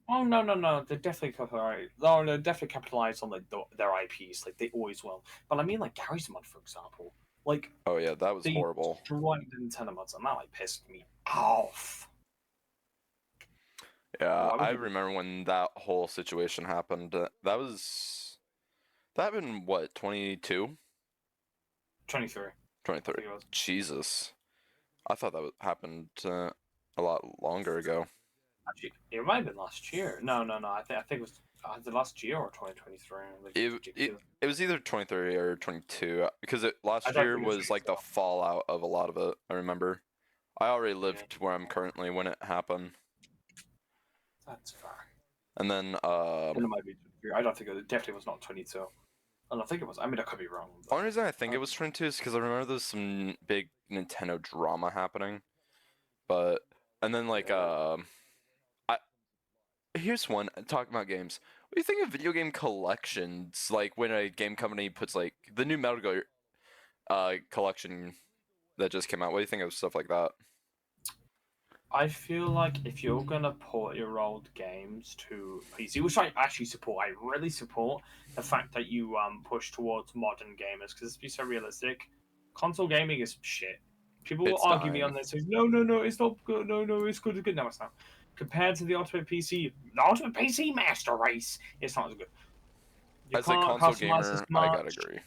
oh no, they definitely capitalize. No, they definitely capitalize on like their IPs, like they always will. But I mean, like Gary's mod, for example, like Oh yeah, that was they horrible. destroyed the Nintendo mods, and that like pissed me off. Yeah, Why would I you do remember when that whole situation happened. That happened what, 22? 23? I 23. think it was. Jesus. I thought that happened a lot longer ago. Actually, it might have been last year. No. I think it was the last year or 2023. Like, it's ridiculous. It was either 23 or 22 because I last don't year think it was was like the 22. fallout of a lot of it. I remember. I already Yeah, lived where I'm currently when it happened. that's fair. And then And it might be 23. I don't think it definitely was not 22. I don't think it was. I mean, I could be wrong. But, only reason I think it was 22 is because I remember there's some big Nintendo drama happening. But and then like Yeah. I here's one talking about games. What do you think of video game collections? Like when a game company puts like the new Metal Gear collection that just came out. What do you think of stuff like that? I feel like if you're gonna port your old games to PC, which I actually support, I really support the fact that you push towards modern gamers because let's be so realistic, console gaming is shit. People will It's argue me on dying. this. Say, no, it's not good. No, it's good. It's good. No, it's not. Compared to the Ultimate PC, the Ultimate PC Master Race, it's not as good. You As a can't console customize as gamer, I gotta much. agree.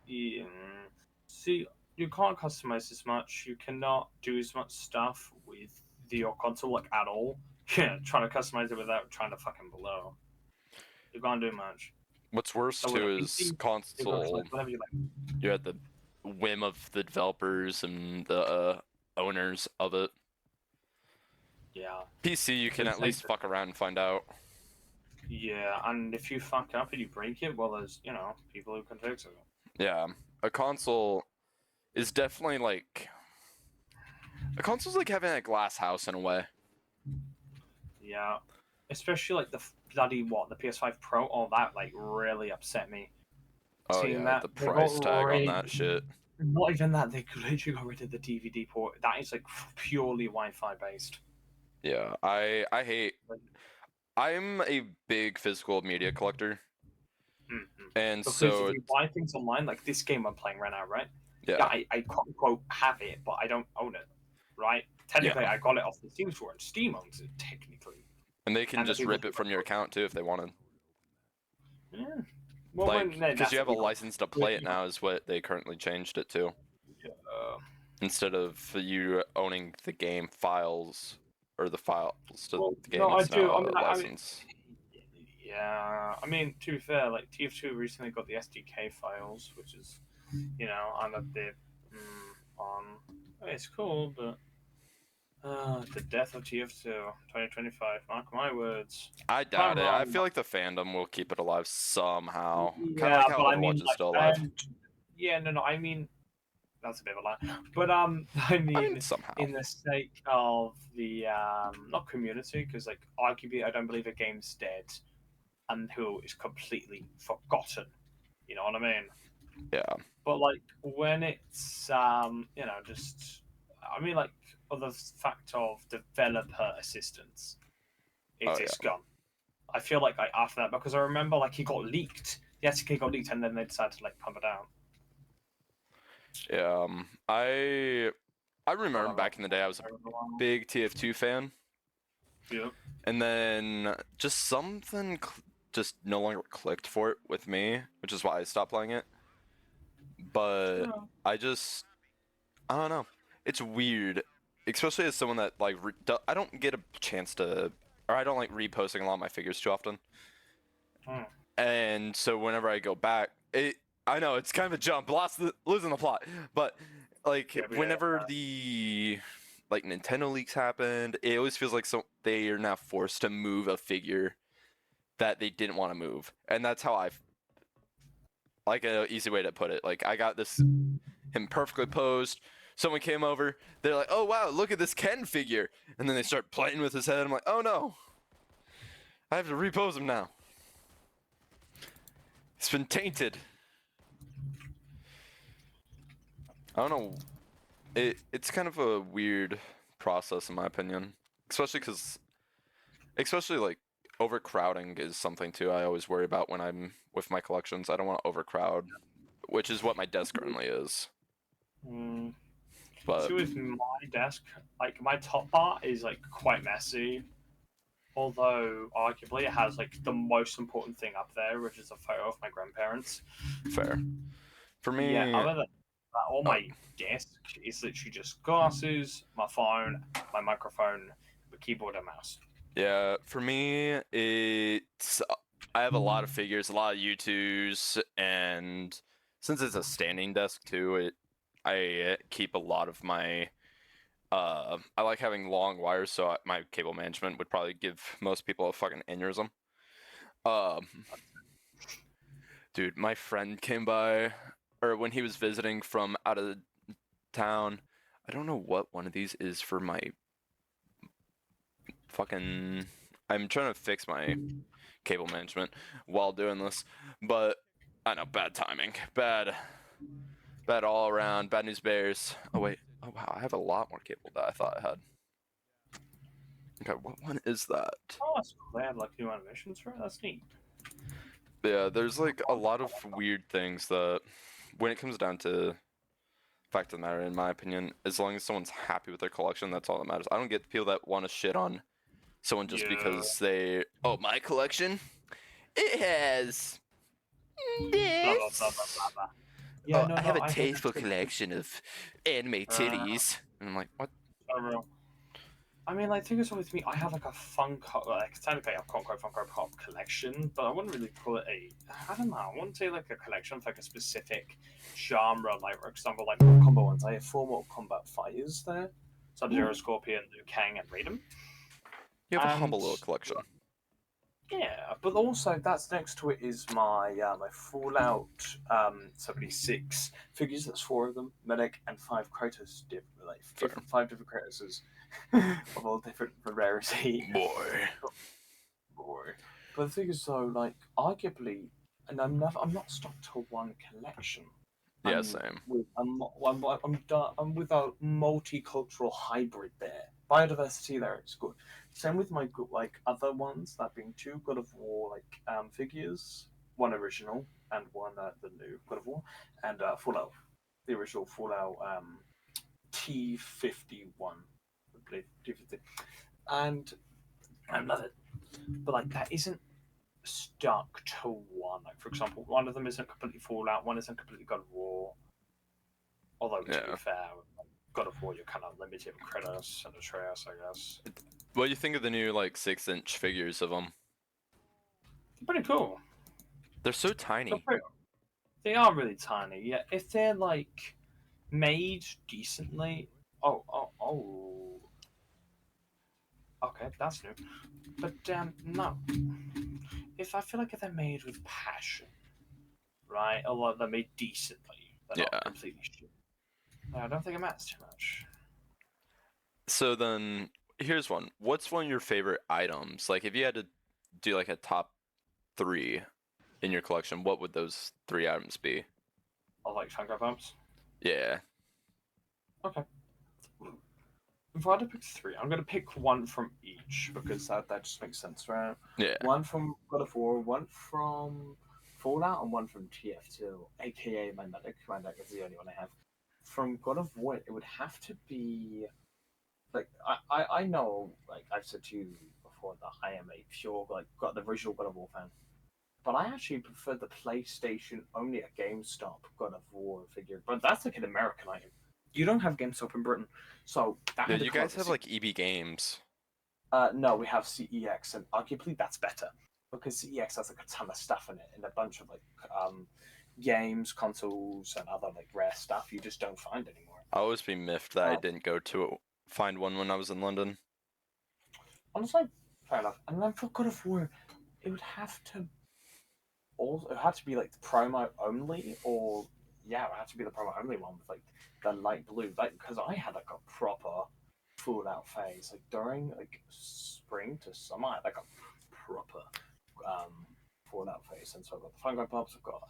Yeah. See, you can't customize as much. You cannot do as much stuff with your console like at all. Yeah, trying to customize it without trying to fucking blow. You can't do much. What's worse So with a too is PC, you go console. like whatever you like. You're at the whim of the developers and the owners of it. Yeah. PC, you can It's at like least fuck around and find out. yeah, and if you fuck up and you break it, well, there's people who can fix it. Yeah, a console is definitely like a console's like having a glass house in a way. Yeah, especially like the bloody the PS5 Pro. All that like really upset me. Oh Seeing yeah, that the they got price tag on rid. that shit. Not even that, they literally got rid of the DVD port. That is like purely Wi-Fi based. Yeah, I hate. Like, I'm a big physical media collector, mm-hmm. and Because so if you buy things online, like this game I'm playing right now, right? Yeah, yeah, I quote unquote have it, but I don't own it, right? Technically, yeah, I got it off the Steam store, and Steam owns it technically. and they can And the just people rip who it from your account too if they wanted. yeah. Well, Like, because that's you have a illegal. license to play it now is what they currently changed it to. Instead of you owning the game files or the files to Well, the game, no, I it's do. now I mean, a license. yeah. I mean, to be fair, like TF2 recently got the SDK files, which is, I'm a bit on. It's cool, but the death of TF2 2025. Mark my words. I If I'm doubt it. I wrong, feel like the fandom will keep it alive somehow. Kind of yeah, like how but I mean, Overwatch is like, still alive. yeah, no, I mean, that's a bit of a lie. But I I mean, mean, somehow. in the sake of the not community, because like arguably, I don't believe a game's dead until it's completely forgotten. You know what I mean? Yeah. But like when it's just I mean like other fact of developer assistance, Oh it yeah. is gone. I feel like after that because I remember like he got leaked. The SDK got leaked and then they decided to like pump it out. Yeah, I remember Whatever. back in the day I was a big TF2 fan, Yep. and then just something just no longer clicked for it with me, which is why I stopped playing it. But Oh. I don't know. It's weird, especially as someone that like I don't get a chance to, or I don't like reposting a lot of my figures too often. Hmm. And so whenever I go back, I know it's kind of a jump, losing the plot, but like Yeah, but yeah. whenever the like Nintendo leaks happened, it always feels like they are now forced to move a figure that they didn't want to move, and that's how I like an easy way to put it. Like I got this him perfectly posed. Someone came over, they're like, "Oh wow, look at this Ken figure," and then they start playing with his head. I'm like, "Oh no, I have to repose him now. It's been tainted." I don't know. It's kind of a weird process in my opinion, especially like overcrowding is something too. I always worry about when I'm with my collections. I don't want to overcrowd, which is what my desk currently is. Hmm. But See, with my desk, like my top part is like quite messy. Although arguably it has like the most important thing up there, which is a photo of my grandparents. fair for Yeah, me. other than that, all Oh, my desk is literally just glasses, my phone, my microphone, my keyboard, and mouse. yeah, for me it's I have a lot of figures, a lot of U2s, and since it's a standing desk too, I keep a lot of my I like having long wires, so my cable management would probably give most people a fucking aneurysm. Um, dude, my friend came by, or when he was visiting from out of town. I don't know what one of these is for my fucking. I'm trying to fix my cable management while doing this, but I know bad timing, bad all around, bad news bears. Oh wait, oh wow, I have a lot more cable than I thought I had. Okay, what one is that? Oh, that's cool. They have like new animations for it. That's neat. Yeah, there's like a lot of weird things that, when it comes down to fact of the matter, in my opinion, as long as someone's happy with their collection, that's all that matters. I don't get the people that want to shit on someone just Yeah. because oh, my collection, it has Blah blah blah blah blah this. blah. Yeah, Oh, no, I have no, a I hate tasteful that too. collection of anime Uh, titties. And I'm like, what? so real. I mean, like, thing is with me, I have like a Funko, like technically a Funko Pop collection, but I wouldn't really call it a. I don't know. I wouldn't say like a collection of like a specific genre. Like, for example, like Mortal Kombat ones. I have 4 Mortal Kombat fighters there: Sub Zero, Scorpion, Liu Kang, and Raiden. You have a humble And little collection. yeah, but also that's next to it is my Fallout 76 figures. That's 4 of them, Medic and 5 Kratos, Fair. 5 different Kratoses of all different rarity. Boy. Boy. But the thing is, though, like arguably, and I'm not stuck to one collection. Yeah, I'm same. with I'm with a multicultural hybrid there. Biodiversity there is good. Same with my like other ones, that being 2 God of War like figures, one original and one the new God of War, and Fallout, the original Fallout T51, I believe T50, and I love it. But like that isn't stuck to one. Like for example, one of them isn't completely Fallout, one isn't completely God of War. Although to be Yeah. fair, God of War you're kind of limited with Kratos and Atreus, I guess. What do you think of the new like 6-inch figures of them? Pretty cool. They're so tiny. They are really tiny. Yeah, if they're like made decently. Oh. Okay, that's new. But no. If I feel like if they're made with passion, right, or they're made decently, they're not Yeah. completely shit. No, I don't think it matters too much. So then, here's one. What's one of your favorite items? Like, if you had to do like a top 3 in your collection, what would those 3 items be? I like Funko Pops. Yeah. Okay. If I had to pick 3, I'm gonna pick one from each because that just makes sense, right? Yeah. One from God of War, one from Fallout, and one from TF2, aka my medic. My medic is the only one I have. from God of War, it would have to be like I know, like I've said to you before, that I am a pure like got the original God of War fan. But I actually prefer the PlayStation only at GameStop God of War figure. But that's like an American item. You don't have GameStop in Britain, so that Yeah, had to you come guys over. have like EB Games. No, we have CEX, and arguably that's better because CEX has like a ton of stuff in it, and a bunch of like games, consoles, and other like rare stuff you just don't find anymore. I always be miffed that I Uh, didn't go to find one when I was in London. Honestly, fair enough. And then for God of War, it would have to also it had to be like the promo only, or yeah, it had to be the promo only one with like the light blue, like because I had like a proper full out phase like during like spring to summer, I had like a proper um full out phase, and so I've got the Funko Pops, I've got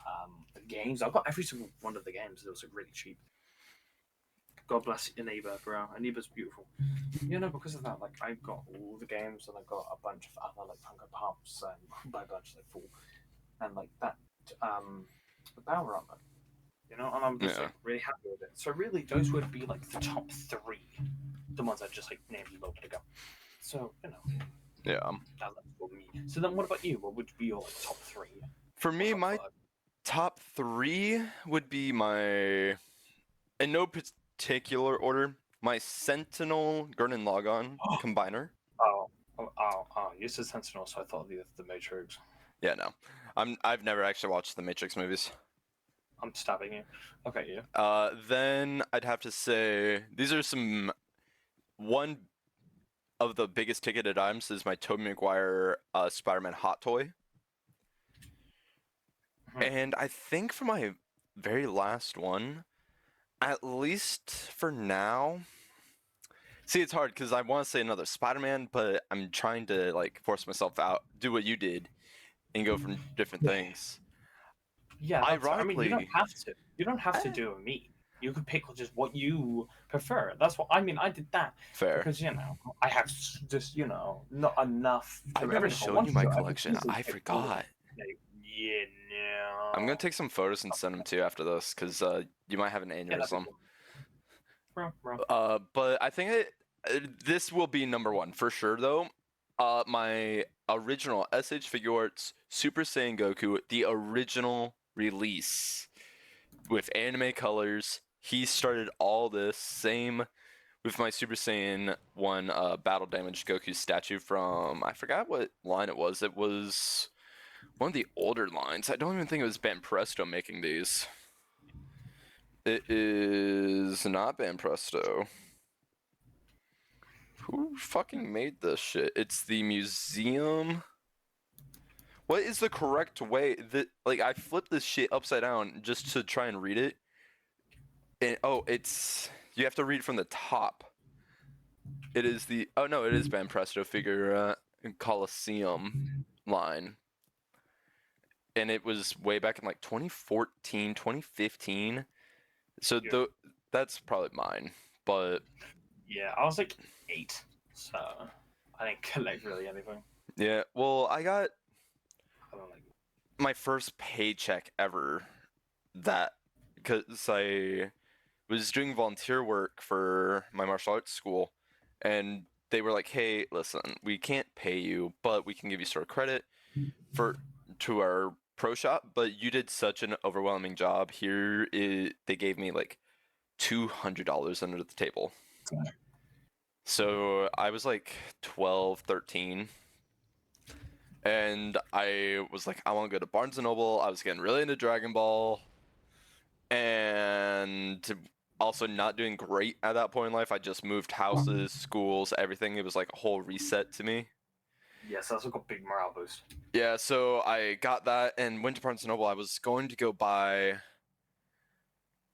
the games, I've got every single one of the games. It was like really cheap. God bless Aniba, bro. Aniba's beautiful. You know, because of that, like I got all the games, and I got a bunch of other like Funko Pops, and by a bunch like full, and like that power armor, you know, and I'm just Yeah. like really happy with it. So really, those would be like the top three, the ones I just like named a moment ago. So you know, Yeah. that's for me. So then, what about you? What would be your like top three? For Or me, top my five? top three would be my, in no particular order, my Sentinel Gurren Lagann combiner. You said Sentinel, so I thought the Matrix. Yeah, no, I've never actually watched the Matrix movies. I'm stabbing you. Okay, yeah. Then I'd have to say these are some, one of the biggest ticketed items is my Tobey Maguire Spider-Man hot toy. Mhm. And I think for my very last one, at least for now. See, it's hard because I want to say another Spider-Man, but I'm trying to like force myself out, do what you did, and go from different things. Yeah, that's. I mean, you don't Ironically, have to. You don't have to eh, do a me. You could pick just what you prefer. That's what I mean. I did that fair. because you know I have just not enough I've to never everything I shown you wanted my to. I could collection. easily I pick all of them. forgot. Like, yeah, I'm no. gonna take some photos and send them to you after this because you might have an Yeah, that'd be aneurysm. cool. Bro. But I think this will be number one for sure, though. My original SH Figure Arts Super Saiyan Goku, the original release with anime colors. He started all this. Same with my Super Saiyan 1 Battle Damaged Goku statue from, I forgot what line it was. It was one of the older lines. I don't even think it was Ben Presto making these. It is not Ben Presto. Who fucking made this shit? It's the museum. What is the correct way that like I flipped this shit upside down just to try and read it? And oh, it's you have to read from the top. It is the oh no, it is Ben Presto figure Coliseum line. And it was way back in like 2014, 2015. So Yeah. that's probably mine. But Yeah, I was like 8, so I didn't collect really anything. yeah, well, I got I don't like. my first paycheck ever that because I was doing volunteer work for my martial arts school, and they were like, "Hey, listen, we can't pay you, but we can give you sort of credit for to our pro shop. But you did such an overwhelming job. They gave me like $200 under the table. So I was like 12, 13. And I was like, I want to go to Barnes and Noble. I was getting really into Dragon Ball, and also not doing great at that point in life. I just moved houses, schools, everything. It was like a whole reset to me. Yes, that's like a big morale boost. Yeah, so I got that and went to Barnes and Noble. I was going to go buy.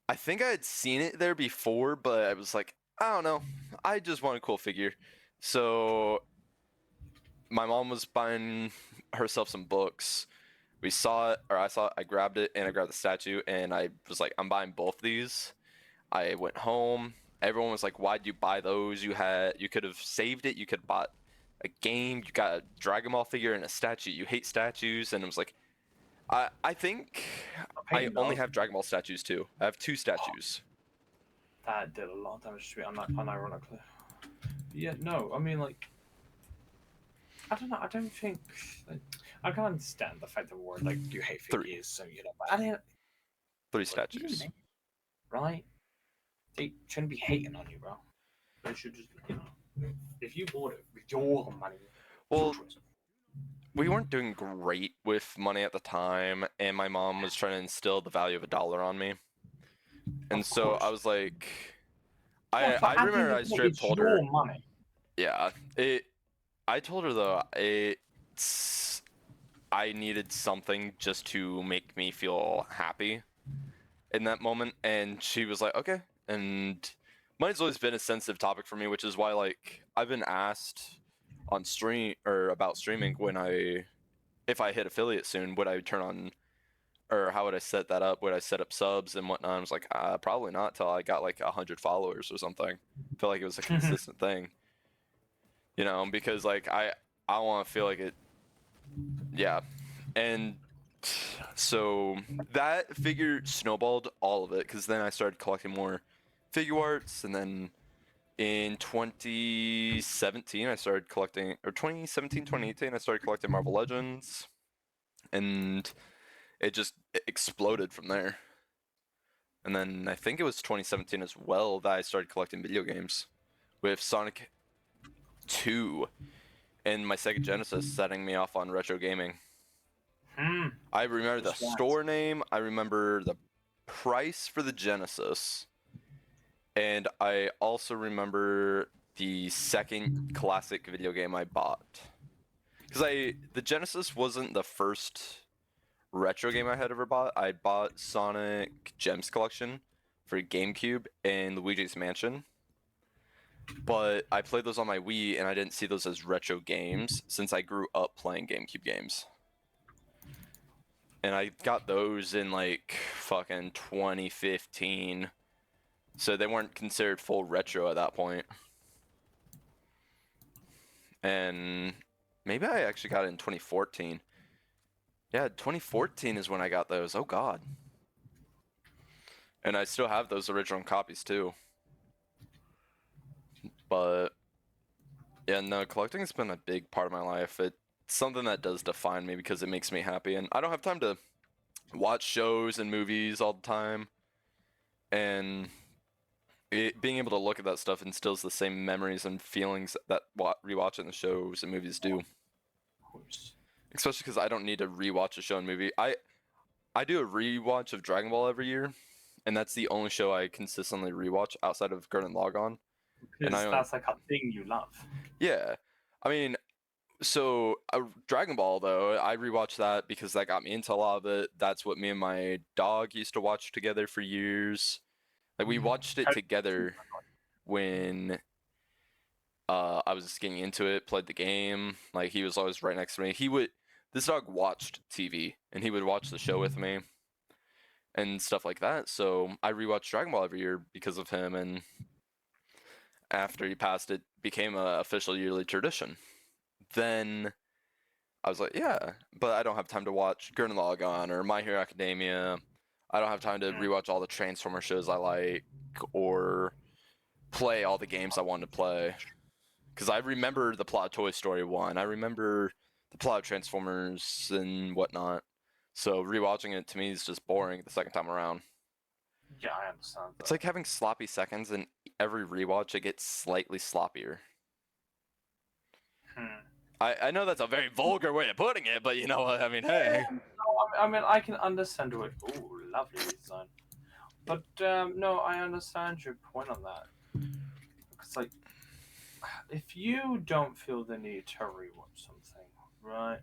I think I had seen it there before, but I was like, I don't know. I just want a cool figure. So my mom was buying herself some books. We saw it, or I saw it, I grabbed it, and I grabbed the statue, and I was like, I'm buying both these. I went home. Everyone was like, why'd you buy those? You could have saved it. You could have bought a game. You got a Dragon Ball figure and a statue. You hate statues. And it was like, I think I'm I paying only those. have Dragon Ball statues too. I have two statues. That did a lot of damage to me, unironically. Yeah, no, I mean, like, I don't know. I don't think. Like, I can understand the fact that we're like you hate Three. figures, so you know. But I didn't. 3 Like, statues. Right? They shouldn't be hating on you, bro. They should just, if you bought it with your money, Well, we weren't doing great with money at the time, and my mom was trying to instill the value of $1 on me. And Of so I course. was like, Yeah, I but at the remember end of I the day, straight it's told your her, money. yeah, I told her though, I needed something just to make me feel happy in that moment, and she was like, okay. And money's always been a sensitive topic for me, which is why like I've been asked on stream or about streaming if I hit affiliate soon, would I turn on or how would I set that up? Would I set up subs and whatnot? I was like, probably not till I got like 100 followers or something. I feel like it was a consistent thing, because like I want to feel like it, yeah. And so that figure snowballed all of it because then I started collecting more figure arts, and then in 2017 I started collecting, or 2017, 2018 I started collecting Marvel Legends, and it just exploded from there. And then I think it was 2017 as well that I started collecting video games with Sonic 2 and my Sega Genesis setting me off on retro gaming. I remember the store name, I remember the price for the Genesis, and I also remember the second classic video game I bought. Because the Genesis wasn't the first retro game I had ever bought. I bought Sonic Gems Collection for GameCube and Luigi's Mansion. But I played those on my Wii and I didn't see those as retro games since I grew up playing GameCube games. And I got those in like fucking 2015. So they weren't considered full retro at that point. And maybe I actually got it in 2014. Yeah, 2014 is when I got those. Oh god. And I still have those original copies too. But yeah, no, collecting has been a big part of my life. It's something that does define me because it makes me happy, and I don't have time to watch shows and movies all the time. And being able to look at that stuff instills the same memories and feelings that rewatching the shows and movies do. Of course. Especially because I don't need to rewatch a show and movie. I do a rewatch of Dragon Ball every year, and that's the only show I consistently rewatch outside of Gurren Lagann. Because that's like a thing you love. Yeah, I mean, so Dragon Ball though, I rewatched that because that got me into a lot of it. That's what me and my dog used to watch together for years. Like we watched it together when I was getting into it, played the game. Like he was always right next to me. This dog watched TV and he would watch the show with me and stuff like that. So I rewatched Dragon Ball every year because of him, and after he passed, it became a official yearly tradition. Then I was like, yeah, but I don't have time to watch Gurren Lagann or My Hero Academia. I don't have time to rewatch all the Transformer shows I like or play all the games I wanted to play. Because I remember the plot of Toy Story 1. I remember the plot of Transformers and whatnot. So rewatching it to me is just boring the second time around. Yeah, I understand that. It's like having sloppy seconds, and every rewatch it gets slightly sloppier. I know that's a very vulgar way of putting it, but you know what I mean. Hey, I mean, I can understand it. Ooh, lovely design. But no, I understand your point on that. Because like, if you don't feel the need to rewatch something, right,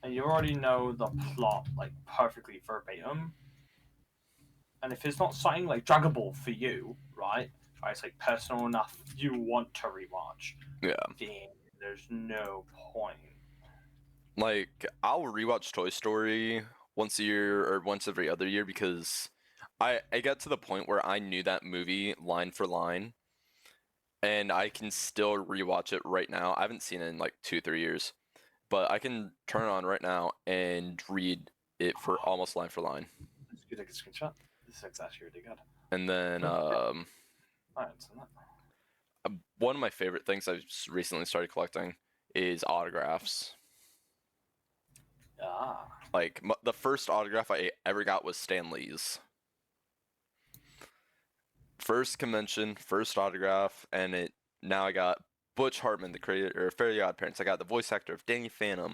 and you already know the plot like perfectly verbatim, and if it's not something like Dragon Ball for you, right, it's like personal enough you want to rewatch, yeah. then there's no point. Like I'll rewatch Toy Story once a year or once every other year because I got to the point where I knew that movie line for line, and I can still rewatch it right now. I haven't seen it in like 2-3 years, but I can turn it on right now and read it for almost line for line. Let's get a screenshot. This is actually really good. And then Alright, so that. one of my favorite things I've recently started collecting is autographs. Ah. Like the first autograph I ever got was Stan Lee's. First convention, first autograph, and now I got Butch Hartman, the creator of Fairly Odd Parents. I got the voice actor of Danny Phantom,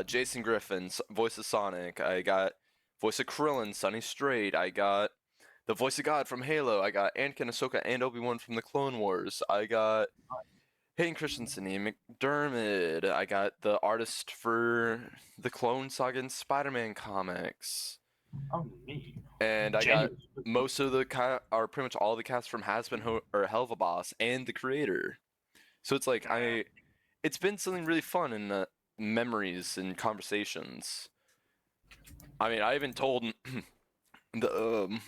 Jason Griffin, voice of Sonic. I got voice of Krillin, Sonny Strait. I got the voice of God from Halo. I got Anakin, Ahsoka, and Obi-Wan from the Clone Wars. I got Hayden Christensen, Ian McDermott. I got the artist for the Clone Saga and Spider-Man comics. Oh, neat. And I got most of the or pretty much all the cast from or Helva Boss and the creator. So it's like it's been something really fun in memories and conversations. I mean, I even told the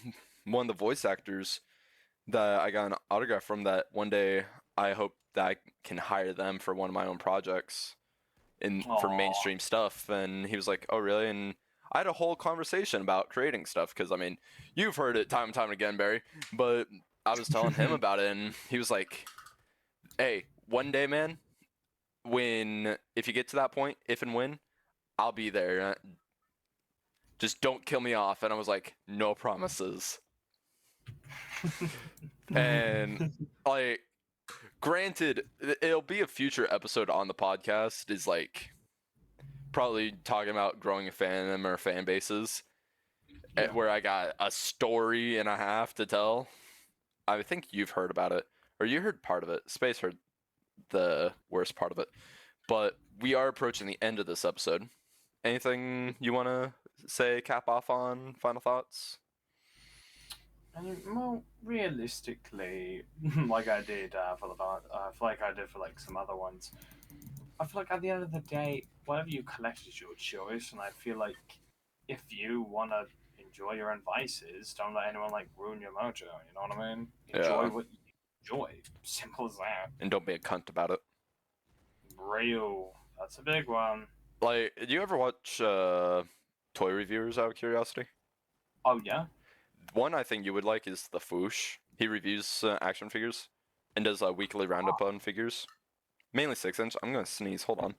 one of the voice actors that I got an autograph from that one day I hope that I can hire them for one of my own projects for mainstream stuff. And he was like, "Oh, really?" And I had a whole conversation about creating stuff because I mean, you've heard it time and time again, Barry. But I was telling him about it, and he was like, "Hey, one day, man, if you get to that point, if and when, I'll be there. Just don't kill me off." And I was like, "No promises." And like, granted, it'll be a future episode on the podcast. Is like probably talking about growing a fandom or fan bases, where I got a story and a half to tell. I think you've heard about it, or you heard part of it. Space heard the worst part of it. But we are approaching the end of this episode. Anything you want to say, cap off on, final thoughts? Well, realistically, like I did for the I feel like I did for like some other ones. I feel like at the end of the day, whatever you collect is your choice, and I feel like if you want to enjoy your own vices, don't let anyone like ruin your mojo. You know what I mean? Enjoy Yeah. what you enjoy. Simple as that. And don't be a cunt about it. Real. That's a big one. Like, do you ever watch toy reviewers out of curiosity? Oh yeah. One I think you would like is the Foosh. He reviews action figures and does a weekly roundup on figures. Mainly 6-inch. I'm gonna sneeze. Hold on.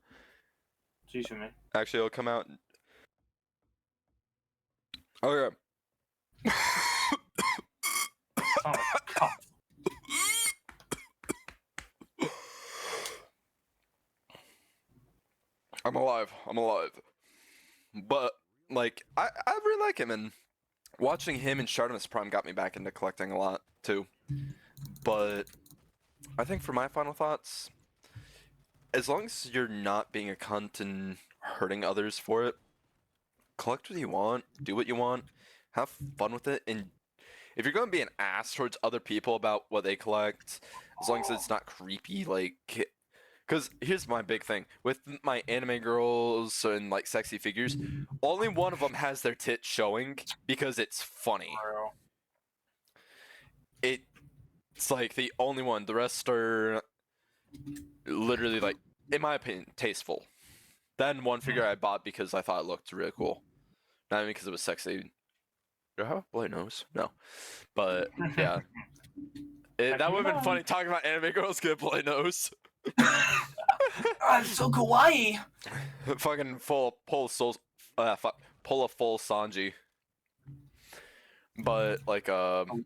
Jeez, me. Actually, it'll come out. Oh yeah. Oh god. I'm alive. But like, I really like him, and watching him and Shartimus Prime got me back into collecting a lot too. But I think for my final thoughts, as long as you're not being a cunt and hurting others for it, collect what you want, do what you want, have fun with it, and if you're going to be an ass towards other people about what they collect, as long as it's not creepy, like, because here's my big thing with my anime girls and like sexy figures, only one of them has their tits showing because it's funny. Real. It's like the only one. The rest are literally, like, in my opinion, tasteful. Then one figure I bought because I thought it looked really cool, not even because it was sexy. Do I have a bloody nose? No, but yeah, that would have been funny talking about anime girls get a bloody nose. I'm so kawaii. Fucking pull a full Sanji. But like I don't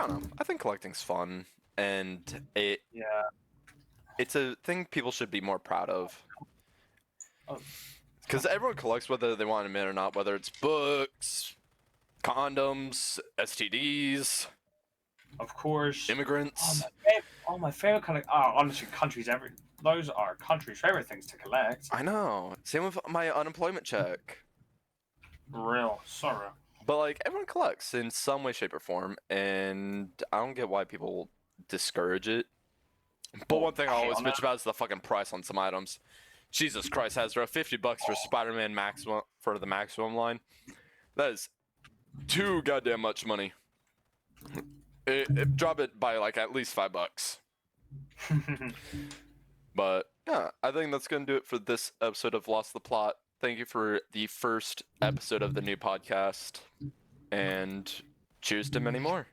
know. I think collecting's fun, and it's a thing people should be more proud of. Because everyone collects whether they want to admit or not, whether it's books, condoms, STDs, Of course. immigrants. My favorite collect. Oh, honestly, those are country's favorite things to collect. I know. Same with my unemployment check. Real. Sorry. But like, everyone collects in some way, shape, or form, and I don't get why people discourage it. But one thing I always bitch about is the fucking price on some items. Jesus Christ, Hasbro, $50 for Spider-Man Maximum for the Maximum line. That is too goddamn much money. Drop it by like at least $5. But yeah, I think that's gonna do it for this episode of Lost the Plot. Thank you for the first episode of the new podcast, and Cheers to many more.